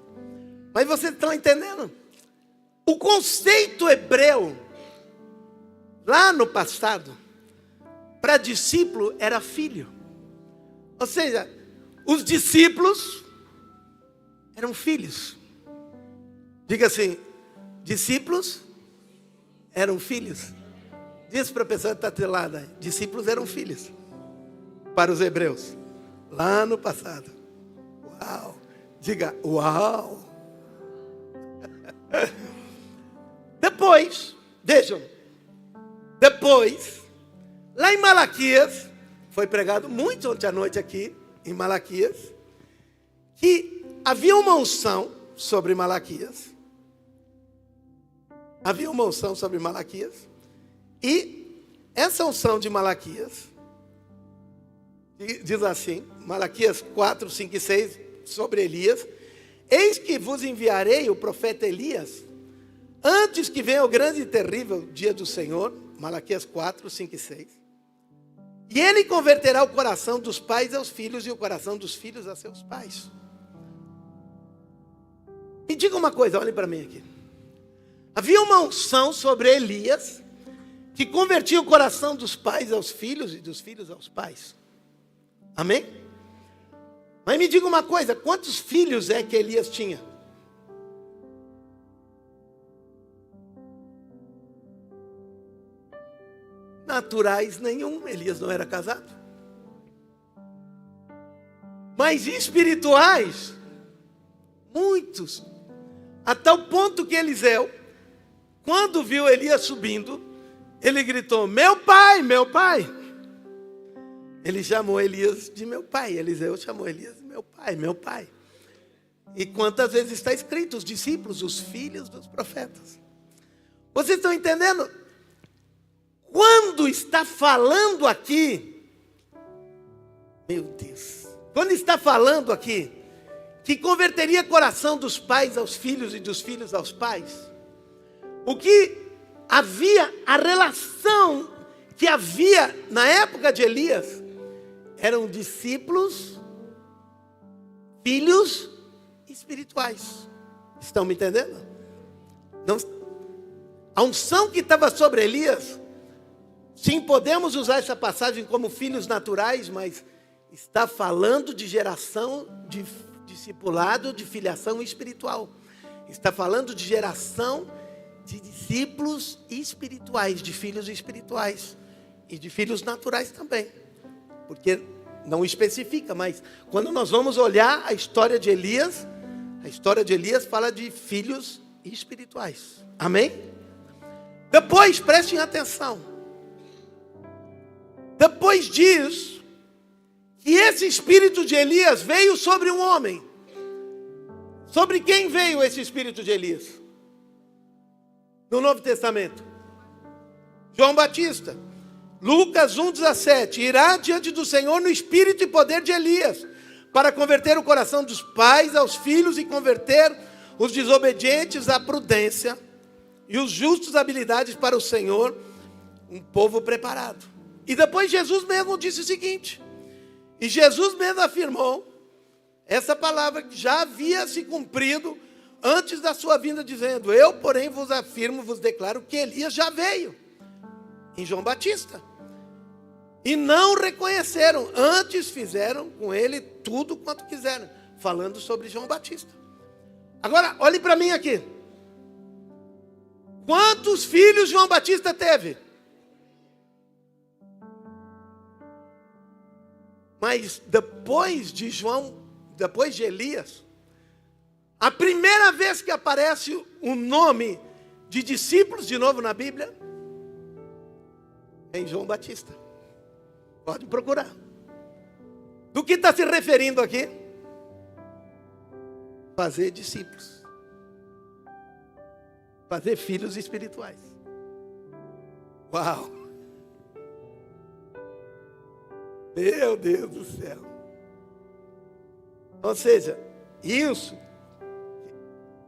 Mas vocês estão entendendo? O conceito hebreu lá no passado para discípulo era filho. Ou seja, os discípulos eram filhos. Diga assim, discípulos eram filhos. Diz para a pessoa que está telada, discípulos eram filhos. Para os hebreus, lá no passado. Uau! Diga, uau! Depois, vejam, lá em Malaquias, foi pregado muito ontem à noite aqui, em Malaquias, que havia uma unção sobre Malaquias. Havia uma unção sobre Malaquias. E essa unção de Malaquias, diz assim, Malaquias 4, 5 e 6, sobre Elias. Eis que vos enviarei o profeta Elias, antes que venha o grande e terrível dia do Senhor. Malaquias 4, 5 e 6. E ele converterá o coração dos pais aos filhos e o coração dos filhos a seus pais. Me diga uma coisa, olhem para mim aqui. Havia uma unção sobre Elias que convertia o coração dos pais aos filhos e dos filhos aos pais. Amém? Mas me diga uma coisa, quantos filhos é que Elias tinha? Naturais nenhum, Elias não era casado. Mas espirituais, muitos. A tal ponto que Eliseu, quando viu Elias subindo, ele gritou, meu pai, meu pai. Ele chamou Elias de meu pai. Eliseu chamou Elias de meu pai, meu pai. E quantas vezes está escrito, os discípulos, os filhos dos profetas. Vocês estão entendendo? Quando está falando aqui, meu Deus, quando está falando aqui, que converteria o coração dos pais aos filhos e dos filhos aos pais, o que havia, a relação que havia na época de Elias, eram discípulos, filhos espirituais. Estão me entendendo? Não, a unção que estava sobre Elias, sim, podemos usar essa passagem como filhos naturais, mas está falando de geração de discipulado, de filiação espiritual. Está falando de geração de discípulos espirituais, de filhos espirituais e de filhos naturais também. Porque não especifica, mas quando nós vamos olhar a história de Elias fala de filhos espirituais. Amém? Depois, prestem atenção. Depois diz que esse espírito de Elias veio sobre um homem. Sobre quem veio esse espírito de Elias? No Novo Testamento. João Batista. Lucas 1,17. Irá diante do Senhor no espírito e poder de Elias, para converter o coração dos pais aos filhos e converter os desobedientes à prudência e os justos à habilidades para o Senhor, um povo preparado. E depois Jesus mesmo disse o seguinte, e Jesus mesmo afirmou essa palavra que já havia se cumprido antes da sua vinda, dizendo: eu, porém, vos afirmo, vos declaro que Elias já veio, em João Batista. E não reconheceram, antes fizeram com ele tudo quanto quiseram, falando sobre João Batista. Agora, olhe para mim aqui. Quantos filhos João Batista teve? Mas depois de Elias, a primeira vez que aparece o nome de discípulos de novo na Bíblia, é em João Batista. Pode procurar. Do que está se referindo aqui? Fazer discípulos. Fazer filhos espirituais. Uau! Meu Deus do céu. Ou seja, isso,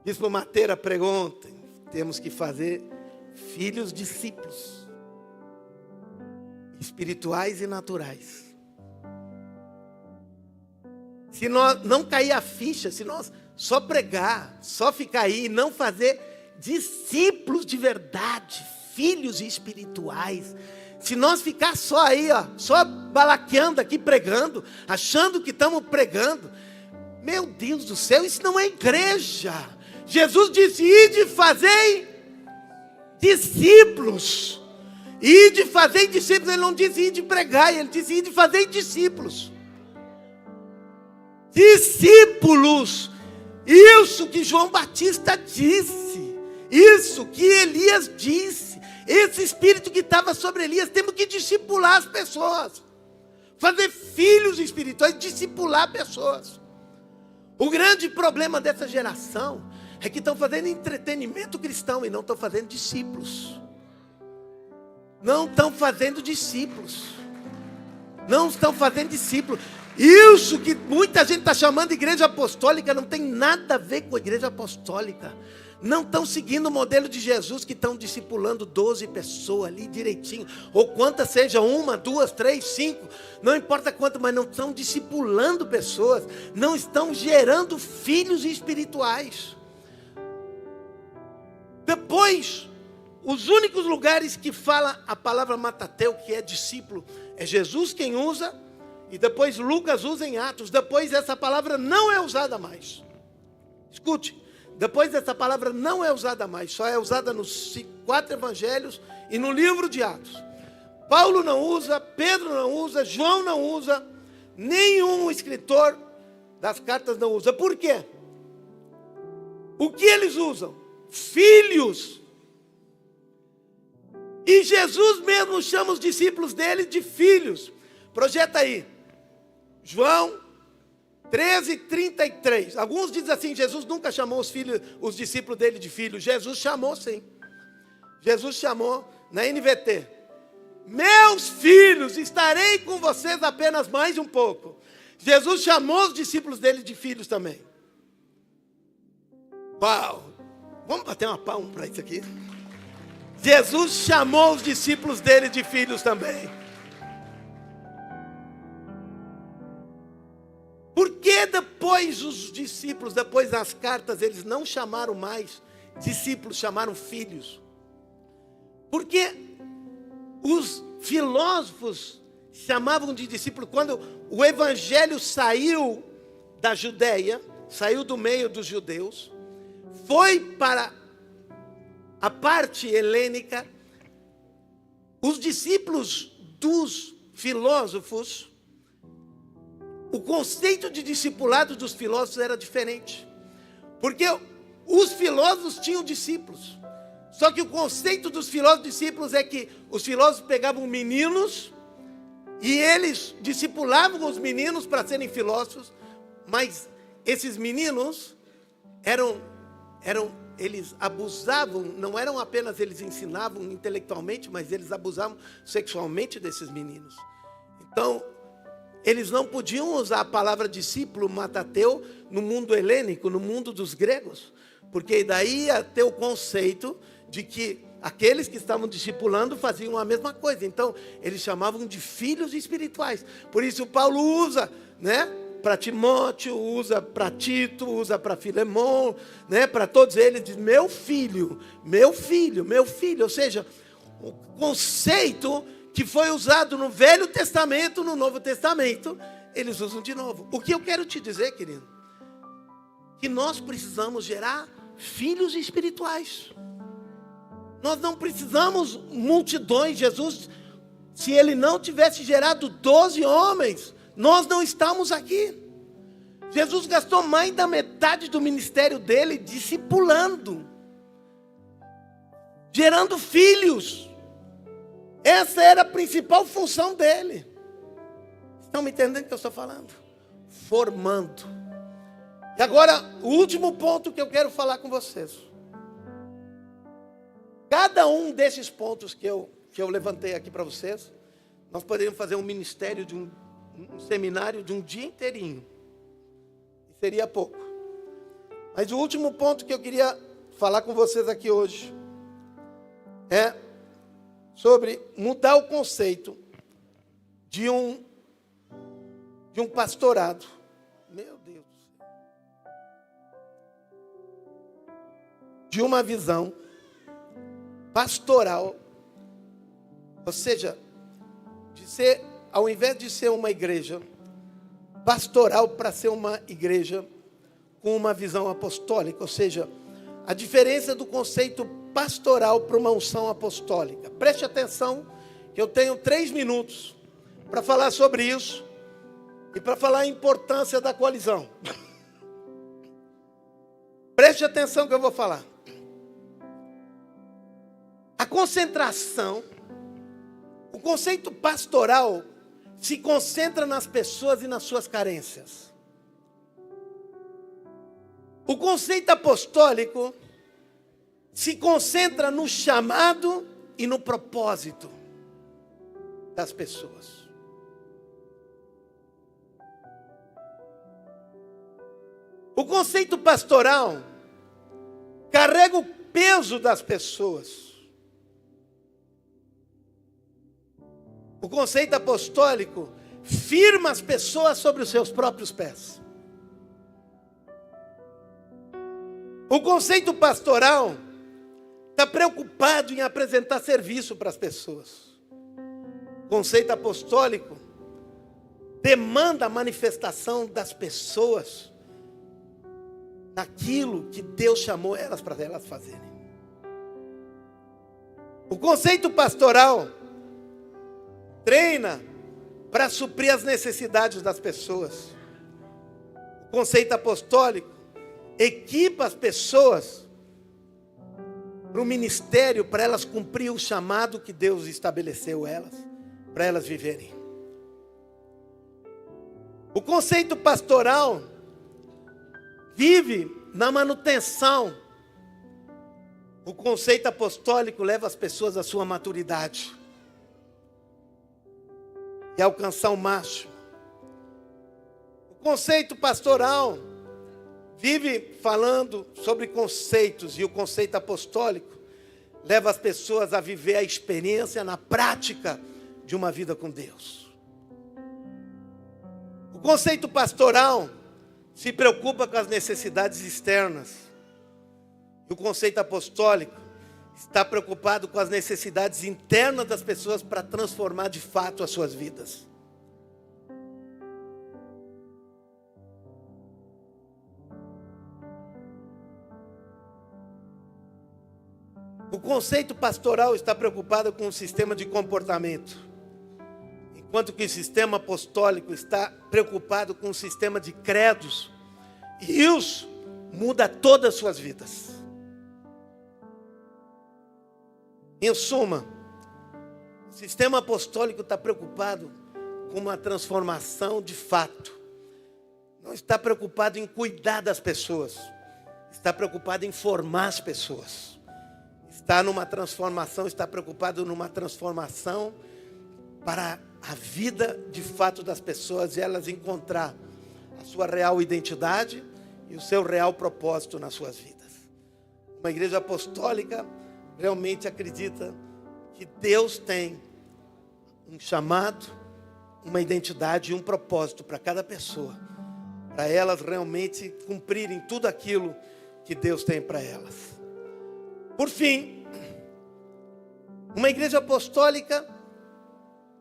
Bispo Mateira pregou ontem, temos que fazer filhos discípulos. Espirituais e naturais. Se nós não cair a ficha, se nós só pregar, só ficar aí e não fazer discípulos de verdade, filhos espirituais, se nós ficar só aí, ó, só balaqueando aqui pregando, achando que estamos pregando, meu Deus do céu, isso não é igreja. Jesus disse: ide fazei discípulos. Ide fazer discípulos. Ele não disse ide pregar, ele disse ide fazer discípulos. Discípulos. Isso que João Batista disse, isso que Elias disse, esse espírito que estava sobre Elias. Temos que discipular as pessoas, fazer filhos espirituais, discipular pessoas. O grande problema dessa geração é que estão fazendo entretenimento cristão e não estão fazendo discípulos. Não estão fazendo discípulos. Não estão fazendo discípulos. Isso que muita gente está chamando de igreja apostólica não tem nada a ver com a igreja apostólica. Não estão seguindo o modelo de Jesus, que estão discipulando 12 pessoas ali direitinho. Ou quantas seja, 1, 2, 3, 5. Não importa quanto, mas não estão discipulando pessoas. Não estão gerando filhos espirituais. Depois, os únicos lugares que fala a palavra matateu, que é discípulo, é Jesus quem usa, e depois Lucas usa em Atos. Depois essa palavra não é usada mais. Escute, depois essa palavra não é usada mais, só é usada nos 4 evangelhos e no livro de Atos. Paulo não usa, Pedro não usa, João não usa, nenhum escritor das cartas não usa. Por quê? O que eles usam? Filhos. E Jesus mesmo chama os discípulos dele de filhos. Projeta aí. João 13:33. Alguns dizem assim: Jesus nunca chamou os discípulos dele de filhos. Jesus chamou sim. Jesus chamou na NVT. Meus filhos, estarei com vocês apenas mais um pouco. Jesus chamou os discípulos dele de filhos também. Uau! Vamos bater uma palma para isso aqui. Jesus chamou os discípulos dele de filhos também. Por que depois os discípulos, depois das cartas, eles não chamaram mais discípulos, chamaram filhos? Porque os filósofos chamavam de discípulos quando o evangelho saiu da Judeia, saiu do meio dos judeus, foi para a parte helênica. Os discípulos dos filósofos, o conceito de discipulado dos filósofos era diferente. Porque os filósofos tinham discípulos. Só que o conceito dos filósofos discípulos é que os filósofos pegavam meninos e eles discipulavam os meninos para serem filósofos, mas esses meninos eles abusavam, não eram apenas eles ensinavam intelectualmente, mas eles abusavam sexualmente desses meninos. Então, eles não podiam usar a palavra discípulo, matateu, no mundo helênico, no mundo dos gregos, porque daí ia ter o conceito de que aqueles que estavam discipulando faziam a mesma coisa. Então, eles chamavam de filhos espirituais. Por isso, Paulo usa, para Timóteo, usa para Tito, usa para Filemon, para todos eles, diz meu filho, meu filho, meu filho. Ou seja, o conceito que foi usado no Velho Testamento, no Novo Testamento, eles usam de novo. O que eu quero te dizer, querido, que nós precisamos gerar filhos espirituais. Nós não precisamos multidões. Jesus, se ele não tivesse gerado 12 homens, nós não estamos aqui. Jesus gastou mais da metade do ministério dele discipulando, gerando filhos. Essa era a principal função dele. Estão me entendendo o que eu estou falando? Formando. E agora, o último ponto que eu quero falar com vocês. Cada um desses pontos que eu levantei aqui para vocês, nós poderíamos fazer um ministério de um seminário de um dia inteirinho. Seria pouco. Mas o último ponto que eu queria falar com vocês aqui hoje é sobre mudar o conceito de um pastorado. Meu Deus do céu. De uma visão pastoral. Ou seja, ao invés de ser uma igreja pastoral, para ser uma igreja com uma visão apostólica. Ou seja, a diferença do conceito pastoral para uma unção apostólica. Preste atenção, que eu tenho 3 minutos para falar sobre isso e para falar a importância da coalizão. Preste atenção que eu vou falar. A concentração, o conceito pastoral se concentra nas pessoas e nas suas carências. O conceito apostólico se concentra no chamado e no propósito das pessoas. O conceito pastoral carrega o peso das pessoas. O conceito apostólico firma as pessoas sobre os seus próprios pés. O conceito pastoral está preocupado em apresentar serviço para as pessoas. O conceito apostólico demanda a manifestação das pessoas naquilo que Deus chamou elas para elas fazerem. O conceito pastoral treina para suprir as necessidades das pessoas. O conceito apostólico equipa as pessoas para o ministério, para elas cumprir o chamado que Deus estabeleceu elas, para elas viverem. O conceito pastoral vive na manutenção. O conceito apostólico leva as pessoas à sua maturidade e alcançar o máximo. O conceito pastoral vive falando sobre conceitos, e o conceito apostólico leva as pessoas a viver a experiência na prática de uma vida com Deus. O conceito pastoral se preocupa com as necessidades externas. E o conceito apostólico está preocupado com as necessidades internas das pessoas para transformar de fato as suas vidas. O conceito pastoral está preocupado com o sistema de comportamento, enquanto que o sistema apostólico está preocupado com o sistema de credos, e isso muda todas as suas vidas. Em suma, o sistema apostólico está preocupado com uma transformação de fato. Não está preocupado em cuidar das pessoas, está preocupado em formar as pessoas. Está numa transformação, está preocupado numa transformação para a vida de fato das pessoas e elas encontrar a sua real identidade e o seu real propósito nas suas vidas. Uma igreja apostólica realmente acredita que Deus tem um chamado, uma identidade e um propósito para cada pessoa, para elas realmente cumprirem tudo aquilo que Deus tem para elas. Por fim, uma igreja apostólica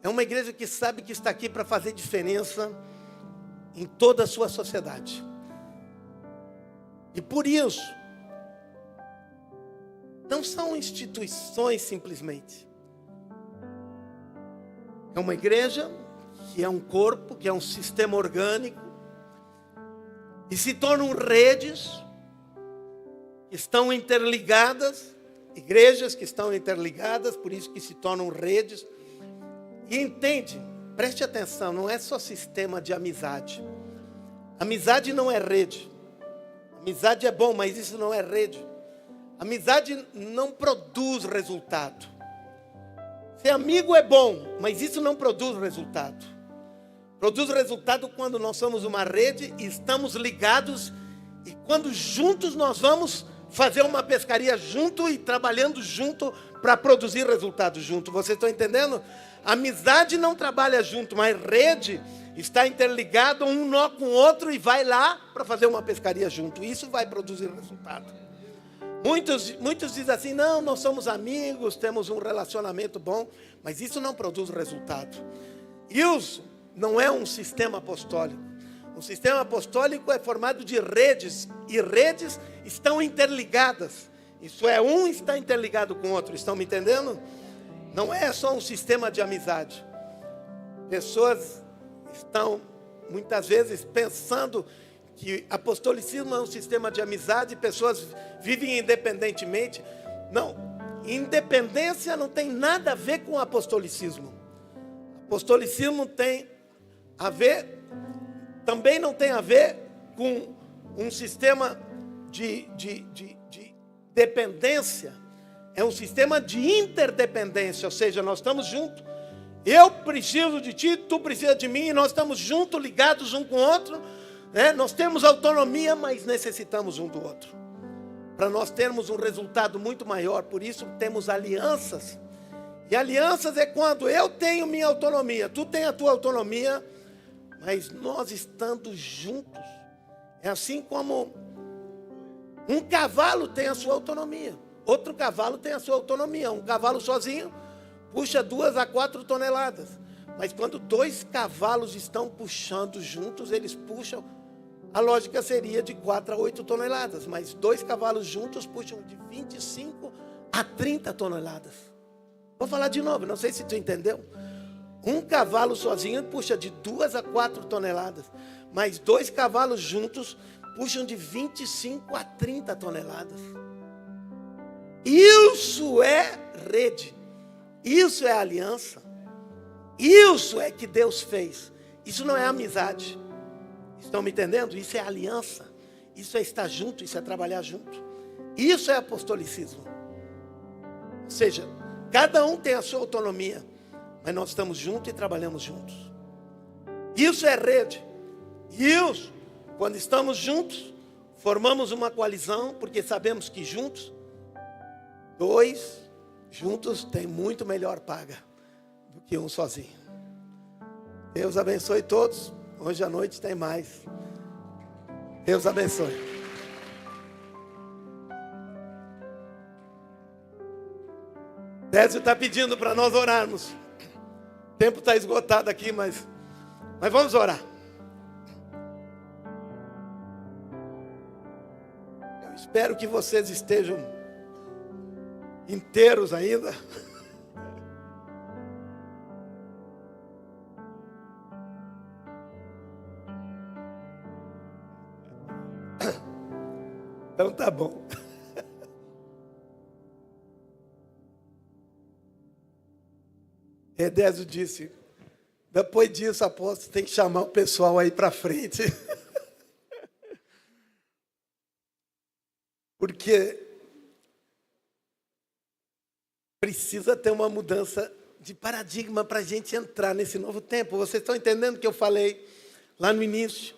é uma igreja que sabe que está aqui para fazer diferença em toda a sua sociedade. E por isso, não são instituições simplesmente. É uma igreja que é um corpo, que é um sistema orgânico, e se tornam redes que estão interligadas, igrejas que estão interligadas, por isso que se tornam redes. E entende, preste atenção, não é só sistema de amizade. Amizade não é rede. Amizade é bom, mas isso não é rede. Amizade não produz resultado. Ser amigo é bom, mas isso não produz resultado. Produz resultado quando nós somos uma rede e estamos ligados, e quando juntos nós vamos fazer uma pescaria junto e trabalhando junto para produzir resultado junto. Vocês estão entendendo? Amizade não trabalha junto, mas rede está interligado um nó com o outro e vai lá para fazer uma pescaria junto. Isso vai produzir resultado. Muitos dizem assim, não, nós somos amigos, temos um relacionamento bom, mas isso não produz resultado. Isso não é um sistema apostólico. Um sistema apostólico é formado de redes, e redes estão interligadas. Isso é, um está interligado com o outro, estão me entendendo? Não é só um sistema de amizade. Pessoas estão, muitas vezes, pensando que apostolicismo é um sistema de amizade, pessoas vivem independentemente. Não, independência não tem nada a ver com apostolicismo. Apostolicismo tem a ver, também não tem a ver com um sistema de dependência. É um sistema de interdependência, ou seja, nós estamos juntos. Eu preciso de ti, tu precisa de mim, e nós estamos juntos, ligados um com o outro. Nós temos autonomia, mas necessitamos um do outro, para nós termos um resultado muito maior. Por isso temos alianças, e alianças é quando eu tenho minha autonomia, tu tem a tua autonomia, mas nós estando juntos. É assim como um cavalo tem a sua autonomia, outro cavalo tem a sua autonomia. Um cavalo sozinho puxa 2 a 4 toneladas, mas quando 2 cavalos estão puxando juntos, eles puxam. A lógica seria de 4 a 8 toneladas, mas 2 cavalos juntos puxam de 25 a 30 toneladas. Vou falar de novo, não sei se tu entendeu. Um cavalo sozinho puxa de 2 a 4 toneladas, mas 2 cavalos juntos puxam de 25 a 30 toneladas. Isso é rede, isso é aliança, isso é que Deus fez. Isso não é amizade. Estão me entendendo? Isso é aliança, isso é estar junto, isso é trabalhar junto. Isso é apostolicismo. Ou seja, cada um tem a sua autonomia, mas nós estamos juntos e trabalhamos juntos. Isso é rede. Isso, quando estamos juntos, formamos uma coalizão, porque sabemos que juntos, 2 juntos tem muito melhor paga do que um sozinho. Deus abençoe todos. Hoje à noite tem mais. Deus abençoe. Décio está pedindo para nós orarmos. O tempo está esgotado aqui, mas vamos orar. Eu espero que vocês estejam inteiros ainda. Então tá bom. Edésio disse, depois disso, apóstolo, tem que chamar o pessoal aí para frente. Porque precisa ter uma mudança de paradigma para a gente entrar nesse novo tempo. Vocês estão entendendo o que eu falei lá no início?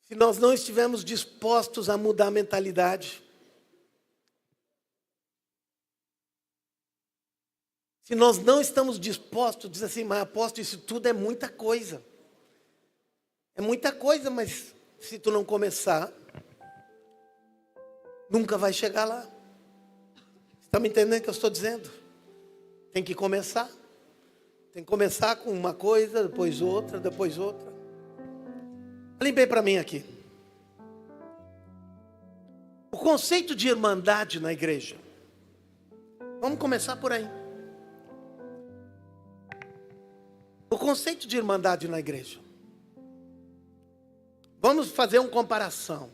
Se nós não estivermos dispostos a mudar a mentalidade, se nós não estamos dispostos, diz assim, mas apóstolo, isso tudo é muita coisa. É muita coisa, mas se tu não começar, nunca vai chegar lá. Está me entendendo o que eu estou dizendo? Tem que começar. Tem que começar com uma coisa, depois outra, depois outra. Olhem bem para mim aqui. O conceito de irmandade na igreja. Vamos começar por aí. O conceito de irmandade na igreja. Vamos fazer uma comparação.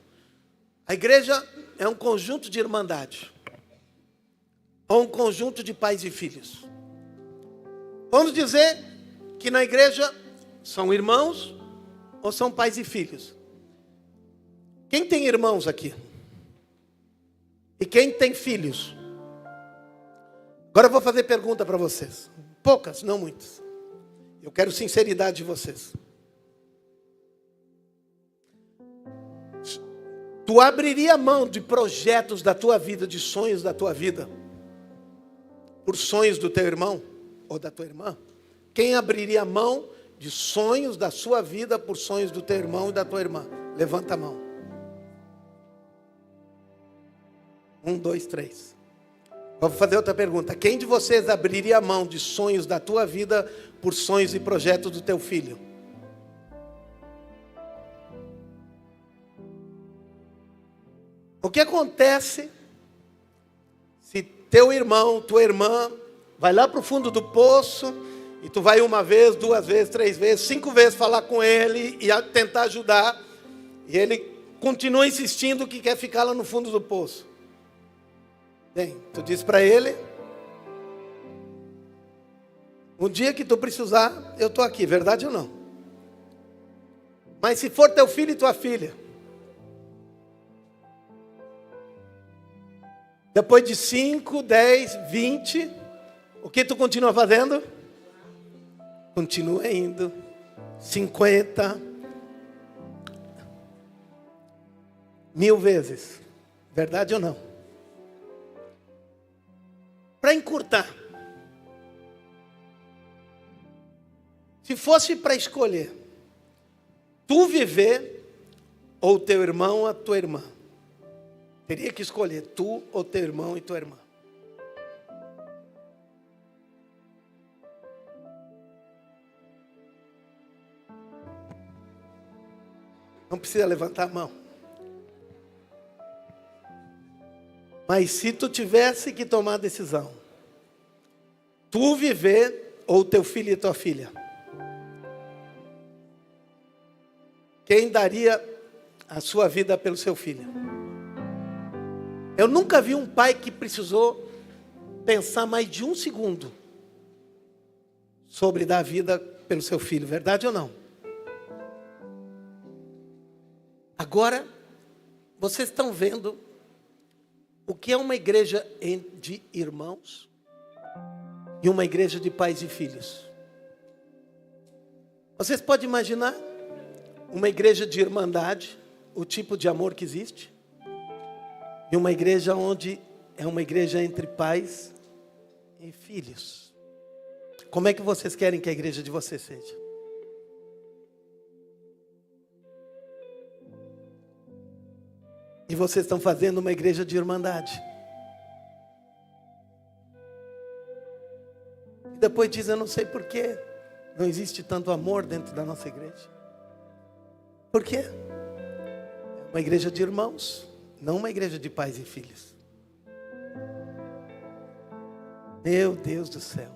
A igreja é um conjunto de irmandade. Ou um conjunto de pais e filhos. Vamos dizer que na igreja são irmãos ou são pais e filhos? Quem tem irmãos aqui? E quem tem filhos? Agora eu vou fazer pergunta para vocês. Poucas, não muitas. Eu quero sinceridade de vocês. Tu abriria mão de projetos da tua vida, de sonhos da tua vida, por sonhos do teu irmão ou da tua irmã? Quem abriria mão de sonhos da sua vida por sonhos do teu irmão e da tua irmã? Levanta a mão. 1, 2, 3. Vou fazer outra pergunta. Quem de vocês abriria a mão de sonhos da tua vida por sonhos e projetos do teu filho? O que acontece se teu irmão, tua irmã, vai lá para o fundo do poço e tu vai uma vez, 2 vezes, 3 vezes, 5 vezes falar com ele e tentar ajudar, e ele continua insistindo que quer ficar lá no fundo do poço? Bem, tu diz para ele: um dia que tu precisar, eu estou aqui, verdade ou não? Mas se for teu filho e tua filha, depois de 5, 10, 20, o que tu continua fazendo? Continua indo. 50, 1000 vezes. Verdade ou não? Para encurtar, se fosse para escolher, tu viver ou teu irmão ou a tua irmã, teria que escolher tu ou teu irmão e tua irmã. Não precisa levantar a mão. Mas se tu tivesse que tomar a decisão, tu viver ou teu filho e tua filha, quem daria a sua vida pelo seu filho? Eu nunca vi um pai que precisou pensar mais de 1 segundo sobre dar a vida pelo seu filho, verdade ou não? Agora, vocês estão vendo o que é uma igreja de irmãos e uma igreja de pais e filhos. Vocês podem imaginar uma igreja de irmandade, o tipo de amor que existe? E uma igreja onde é uma igreja entre pais e filhos. Como é que vocês querem que a igreja de vocês seja? E vocês estão fazendo uma igreja de irmandade. E depois diz: eu não sei por que não existe tanto amor dentro da nossa igreja. Por quê? É uma igreja de irmãos, não uma igreja de pais e filhos. Meu Deus do céu.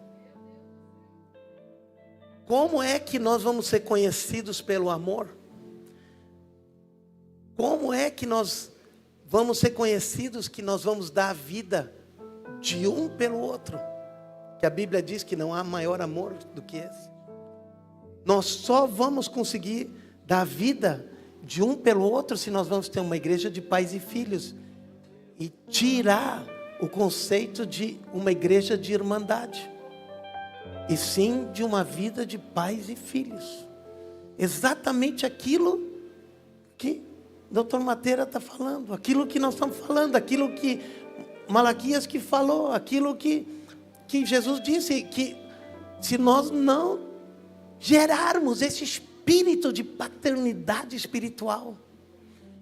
Como é que nós vamos ser conhecidos pelo amor? Como é que nós vamos ser conhecidos que nós vamos dar a vida de um pelo outro? Que a Bíblia diz que não há maior amor do que esse. Nós só vamos conseguir dar a vida de um pelo outro se nós vamos ter uma igreja de pais e filhos. e tirar o conceito de uma igreja de irmandade, e sim de uma vida de pais e filhos. Exatamente aquilo que o Dr. Mateira está falando, aquilo que nós estamos falando, aquilo que Malaquias que falou, aquilo que Jesus disse, que se nós não gerarmos esse espírito de paternidade espiritual,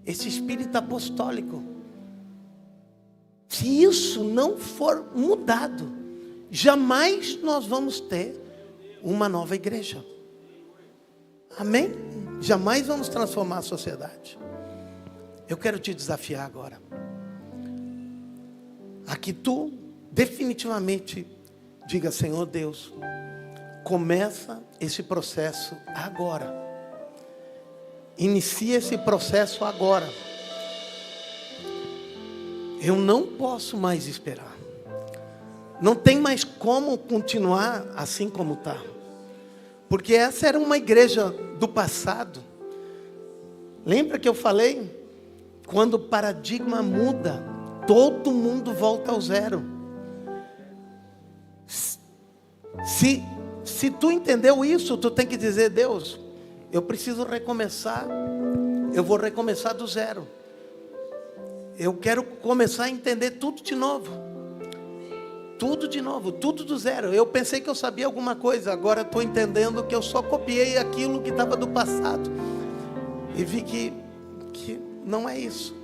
esse espírito apostólico, se isso não for mudado, jamais nós vamos ter uma nova igreja. Amém? Jamais vamos transformar a sociedade. Eu quero te desafiar agora, a que tu definitivamente diga: Senhor Deus, começa esse processo agora. Inicia esse processo agora. Eu não posso mais esperar. Não tem mais como continuar assim como está. Porque essa era uma igreja do passado. Lembra que eu falei? Quando o paradigma muda, todo mundo volta ao zero. Se tu entendeu isso, tu tem que dizer: Deus, eu preciso recomeçar. Eu vou recomeçar do zero. Eu quero começar a entender tudo de novo. Tudo de novo, tudo do zero. Eu pensei que eu sabia alguma coisa, agora estou entendendo que eu só copiei aquilo que estava do passado. E vi que não é isso.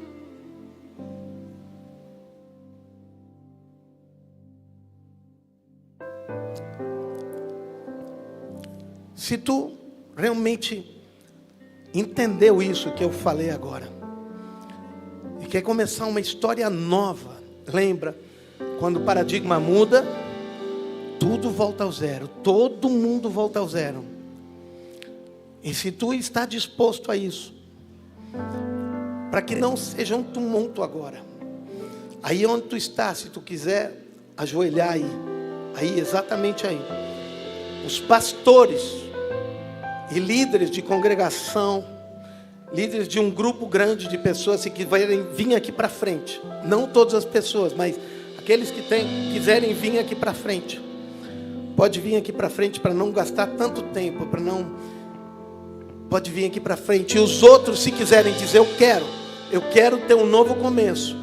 Se tu realmente entendeu isso que eu falei agora, e quer começar uma história nova, lembra, quando o paradigma muda, tudo volta ao zero, todo mundo volta ao zero. E se tu está disposto a isso, para que não seja um tumulto agora, aí onde tu está, se tu quiser ajoelhar aí exatamente aí, os pastores e líderes de congregação, líderes de um grupo grande de pessoas, se quiserem vir aqui para frente, não todas as pessoas, mas aqueles que quiserem vir aqui para frente, pode vir aqui para frente para não gastar tanto tempo, pode vir aqui para frente. E os outros, se quiserem dizer: eu quero ter um novo começo,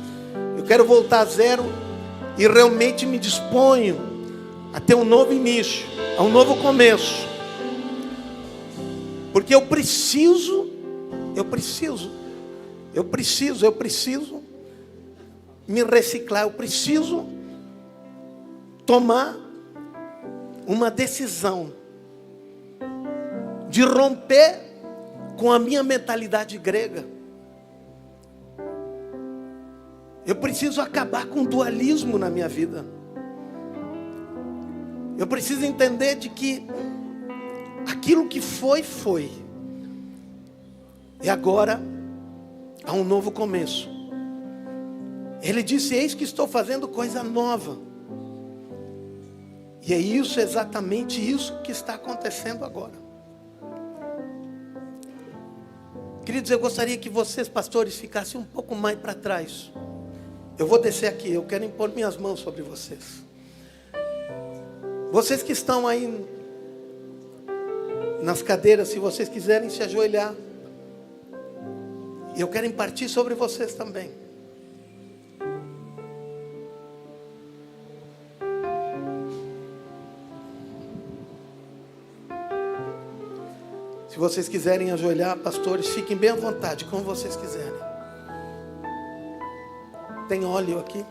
eu quero voltar a zero e realmente me disponho a ter um novo início, a um novo começo, porque eu preciso me reciclar, eu preciso tomar uma decisão de romper com a minha mentalidade grega. Eu preciso acabar com o dualismo na minha vida. Eu preciso entender de que aquilo que foi. E agora há um novo começo. Ele disse: eis que estou fazendo coisa nova. E é isso, exatamente isso que está acontecendo agora. Queridos, eu gostaria que vocês, pastores, ficassem um pouco mais para trás. Eu vou descer aqui, eu quero impor minhas mãos sobre vocês. Vocês que estão aí nas cadeiras, se vocês quiserem se ajoelhar, eu quero impartir sobre vocês também. Se vocês quiserem ajoelhar, pastores, fiquem bem à vontade, como vocês quiserem. Tem óleo aqui?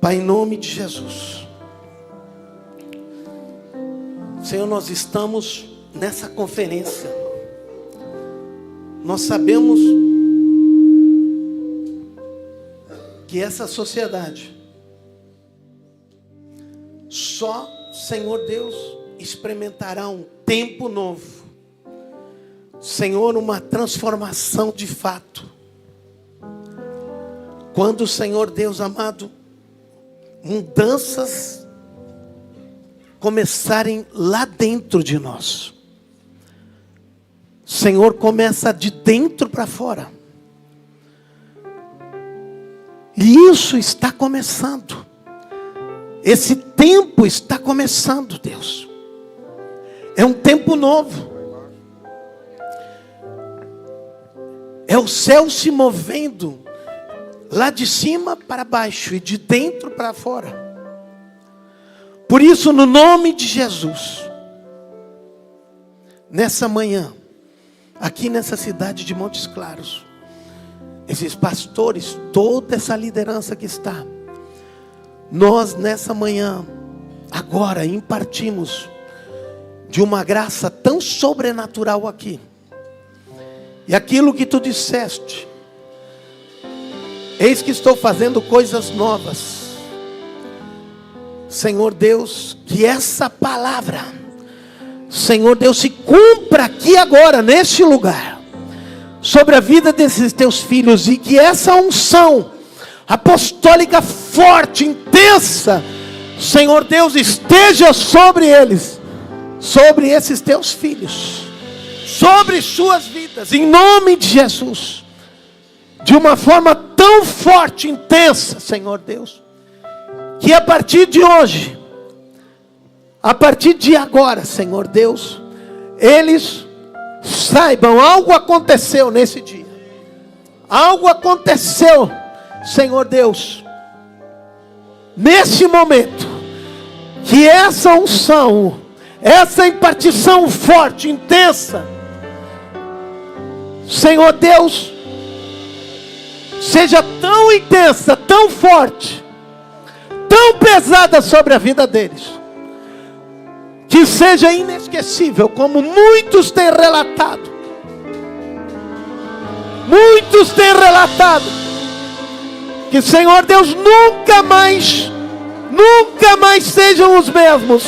Pai, em nome de Jesus, Senhor, nós estamos nessa conferência. Nós sabemos que essa sociedade, só, Senhor Deus, experimentará um tempo novo. Senhor, uma transformação de fato. Quando, Senhor Deus amado, mudanças começarem lá dentro de nós. Senhor, começa de dentro para fora. E isso está começando. Esse tempo está começando, Deus. É um tempo novo. É o céu se movendo lá de cima para baixo e de dentro para fora. Por isso, no nome de Jesus, nessa manhã, aqui nessa cidade de Montes Claros, esses pastores, toda essa liderança que está, nós nessa manhã, agora impartimos de uma graça tão sobrenatural aqui. E aquilo que tu disseste, eis que estou fazendo coisas novas. Senhor Deus, que essa palavra, Senhor Deus, se cumpra aqui agora, neste lugar, sobre a vida desses teus filhos, e que essa unção apostólica forte, intensa, Senhor Deus, esteja sobre eles, sobre esses teus filhos, sobre suas vidas, em nome de Jesus, de uma forma tão forte, intensa, Senhor Deus, que a partir de hoje, a partir de agora, Senhor Deus, eles saibam, algo aconteceu nesse dia, algo aconteceu, Senhor Deus, nesse momento, que essa unção, essa impartição forte, intensa, Senhor Deus, seja tão intensa, tão forte, tão pesada sobre a vida deles, que seja inesquecível, como muitos têm relatado. Muitos têm relatado que, Senhor Deus, nunca mais sejam os mesmos.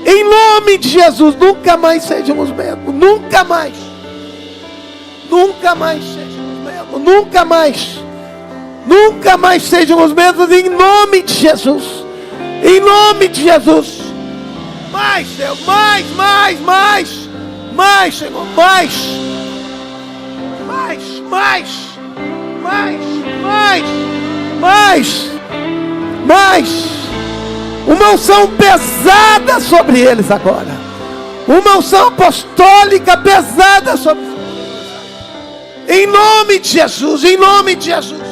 Em nome de Jesus, nunca mais sejam os mesmos. Nunca mais sejam os mesmos. Nunca mais sejam os mesmos. Em nome de Jesus. Em nome de Jesus. Mais, Deus, mais, Senhor, mais. Uma unção pesada sobre eles agora. Uma unção apostólica pesada sobre eles. Em nome de Jesus, em nome de Jesus.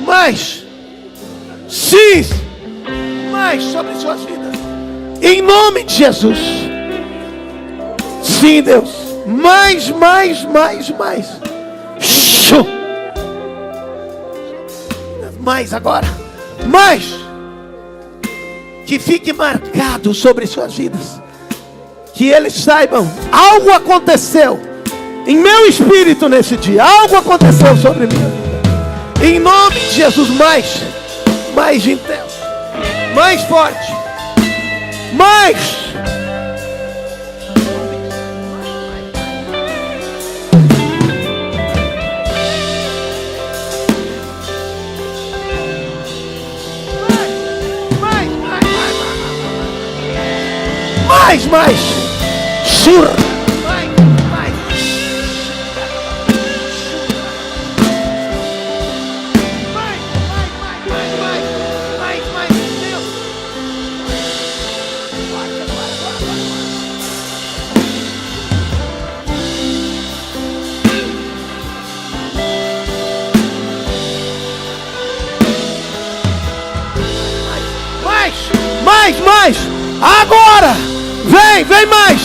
Mais. Sim. Mais sobre suas vidas. Em nome de Jesus. Sim, Deus. Mais. Mais agora. Mais. Que fique marcado sobre suas vidas. Que eles saibam, algo aconteceu em meu espírito nesse dia. Algo aconteceu sobre minha vida. Em nome de Jesus, mais intenso, mais forte, mais. Surra. Mais. Agora. Vem mais.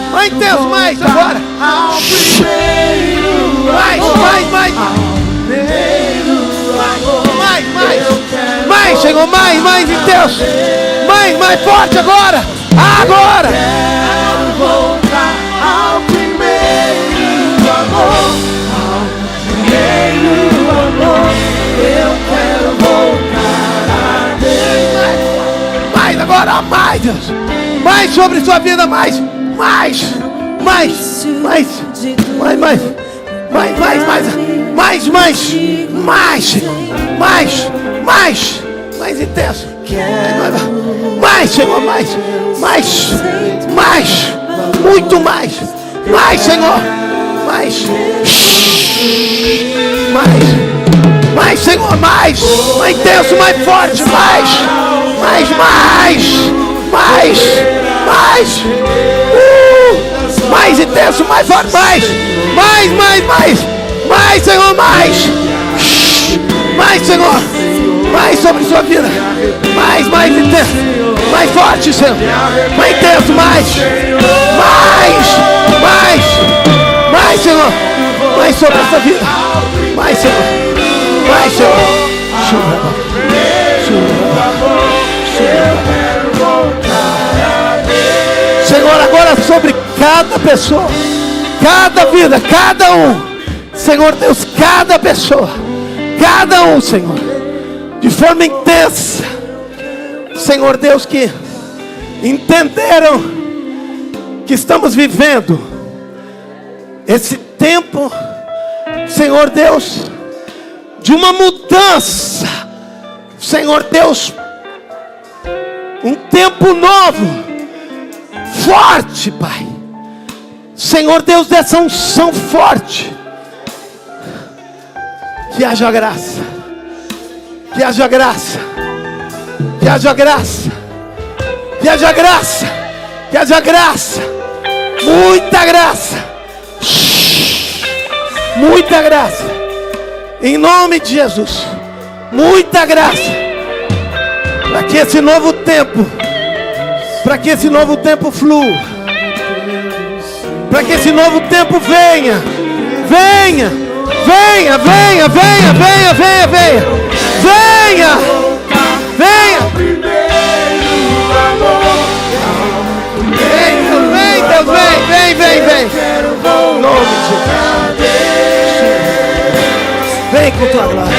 Mais intenso, mais agora. Mais, Senhor, mais intenso. Mais forte agora. Agora. Quero voltar ao primeiro amor. Eu quero voltar a Deus. Mais agora, mais, Deus. Mais sobre sua vida, mais. De mais intenso. Mais, Senhor, mais, muito mais, Senhor, mais, Senhor, mais intenso, mais forte, mais, mais intenso, mais forte, mais, Senhor, mais, Senhor, mais sobre sua vida, mais intenso, mais forte, Senhor, mais intenso, mais, Senhor, mais sobre essa vida, mais, Senhor, Senhor, agora sobre cada pessoa, cada vida, cada um, Senhor Deus, cada pessoa, cada um, Senhor, de forma intensa, Senhor Deus, que entenderam que estamos vivendo esse tempo, Senhor Deus, de uma mudança, Senhor Deus, um tempo novo, forte, Pai, Senhor Deus, dessa unção forte, que haja graça, que haja graça, que haja graça, que haja graça, que haja graça, muita graça, em nome de Jesus, muita graça, para que esse novo tempo flua, para que esse novo tempo venha, vem, em nome de Jesus, vem com tua glória.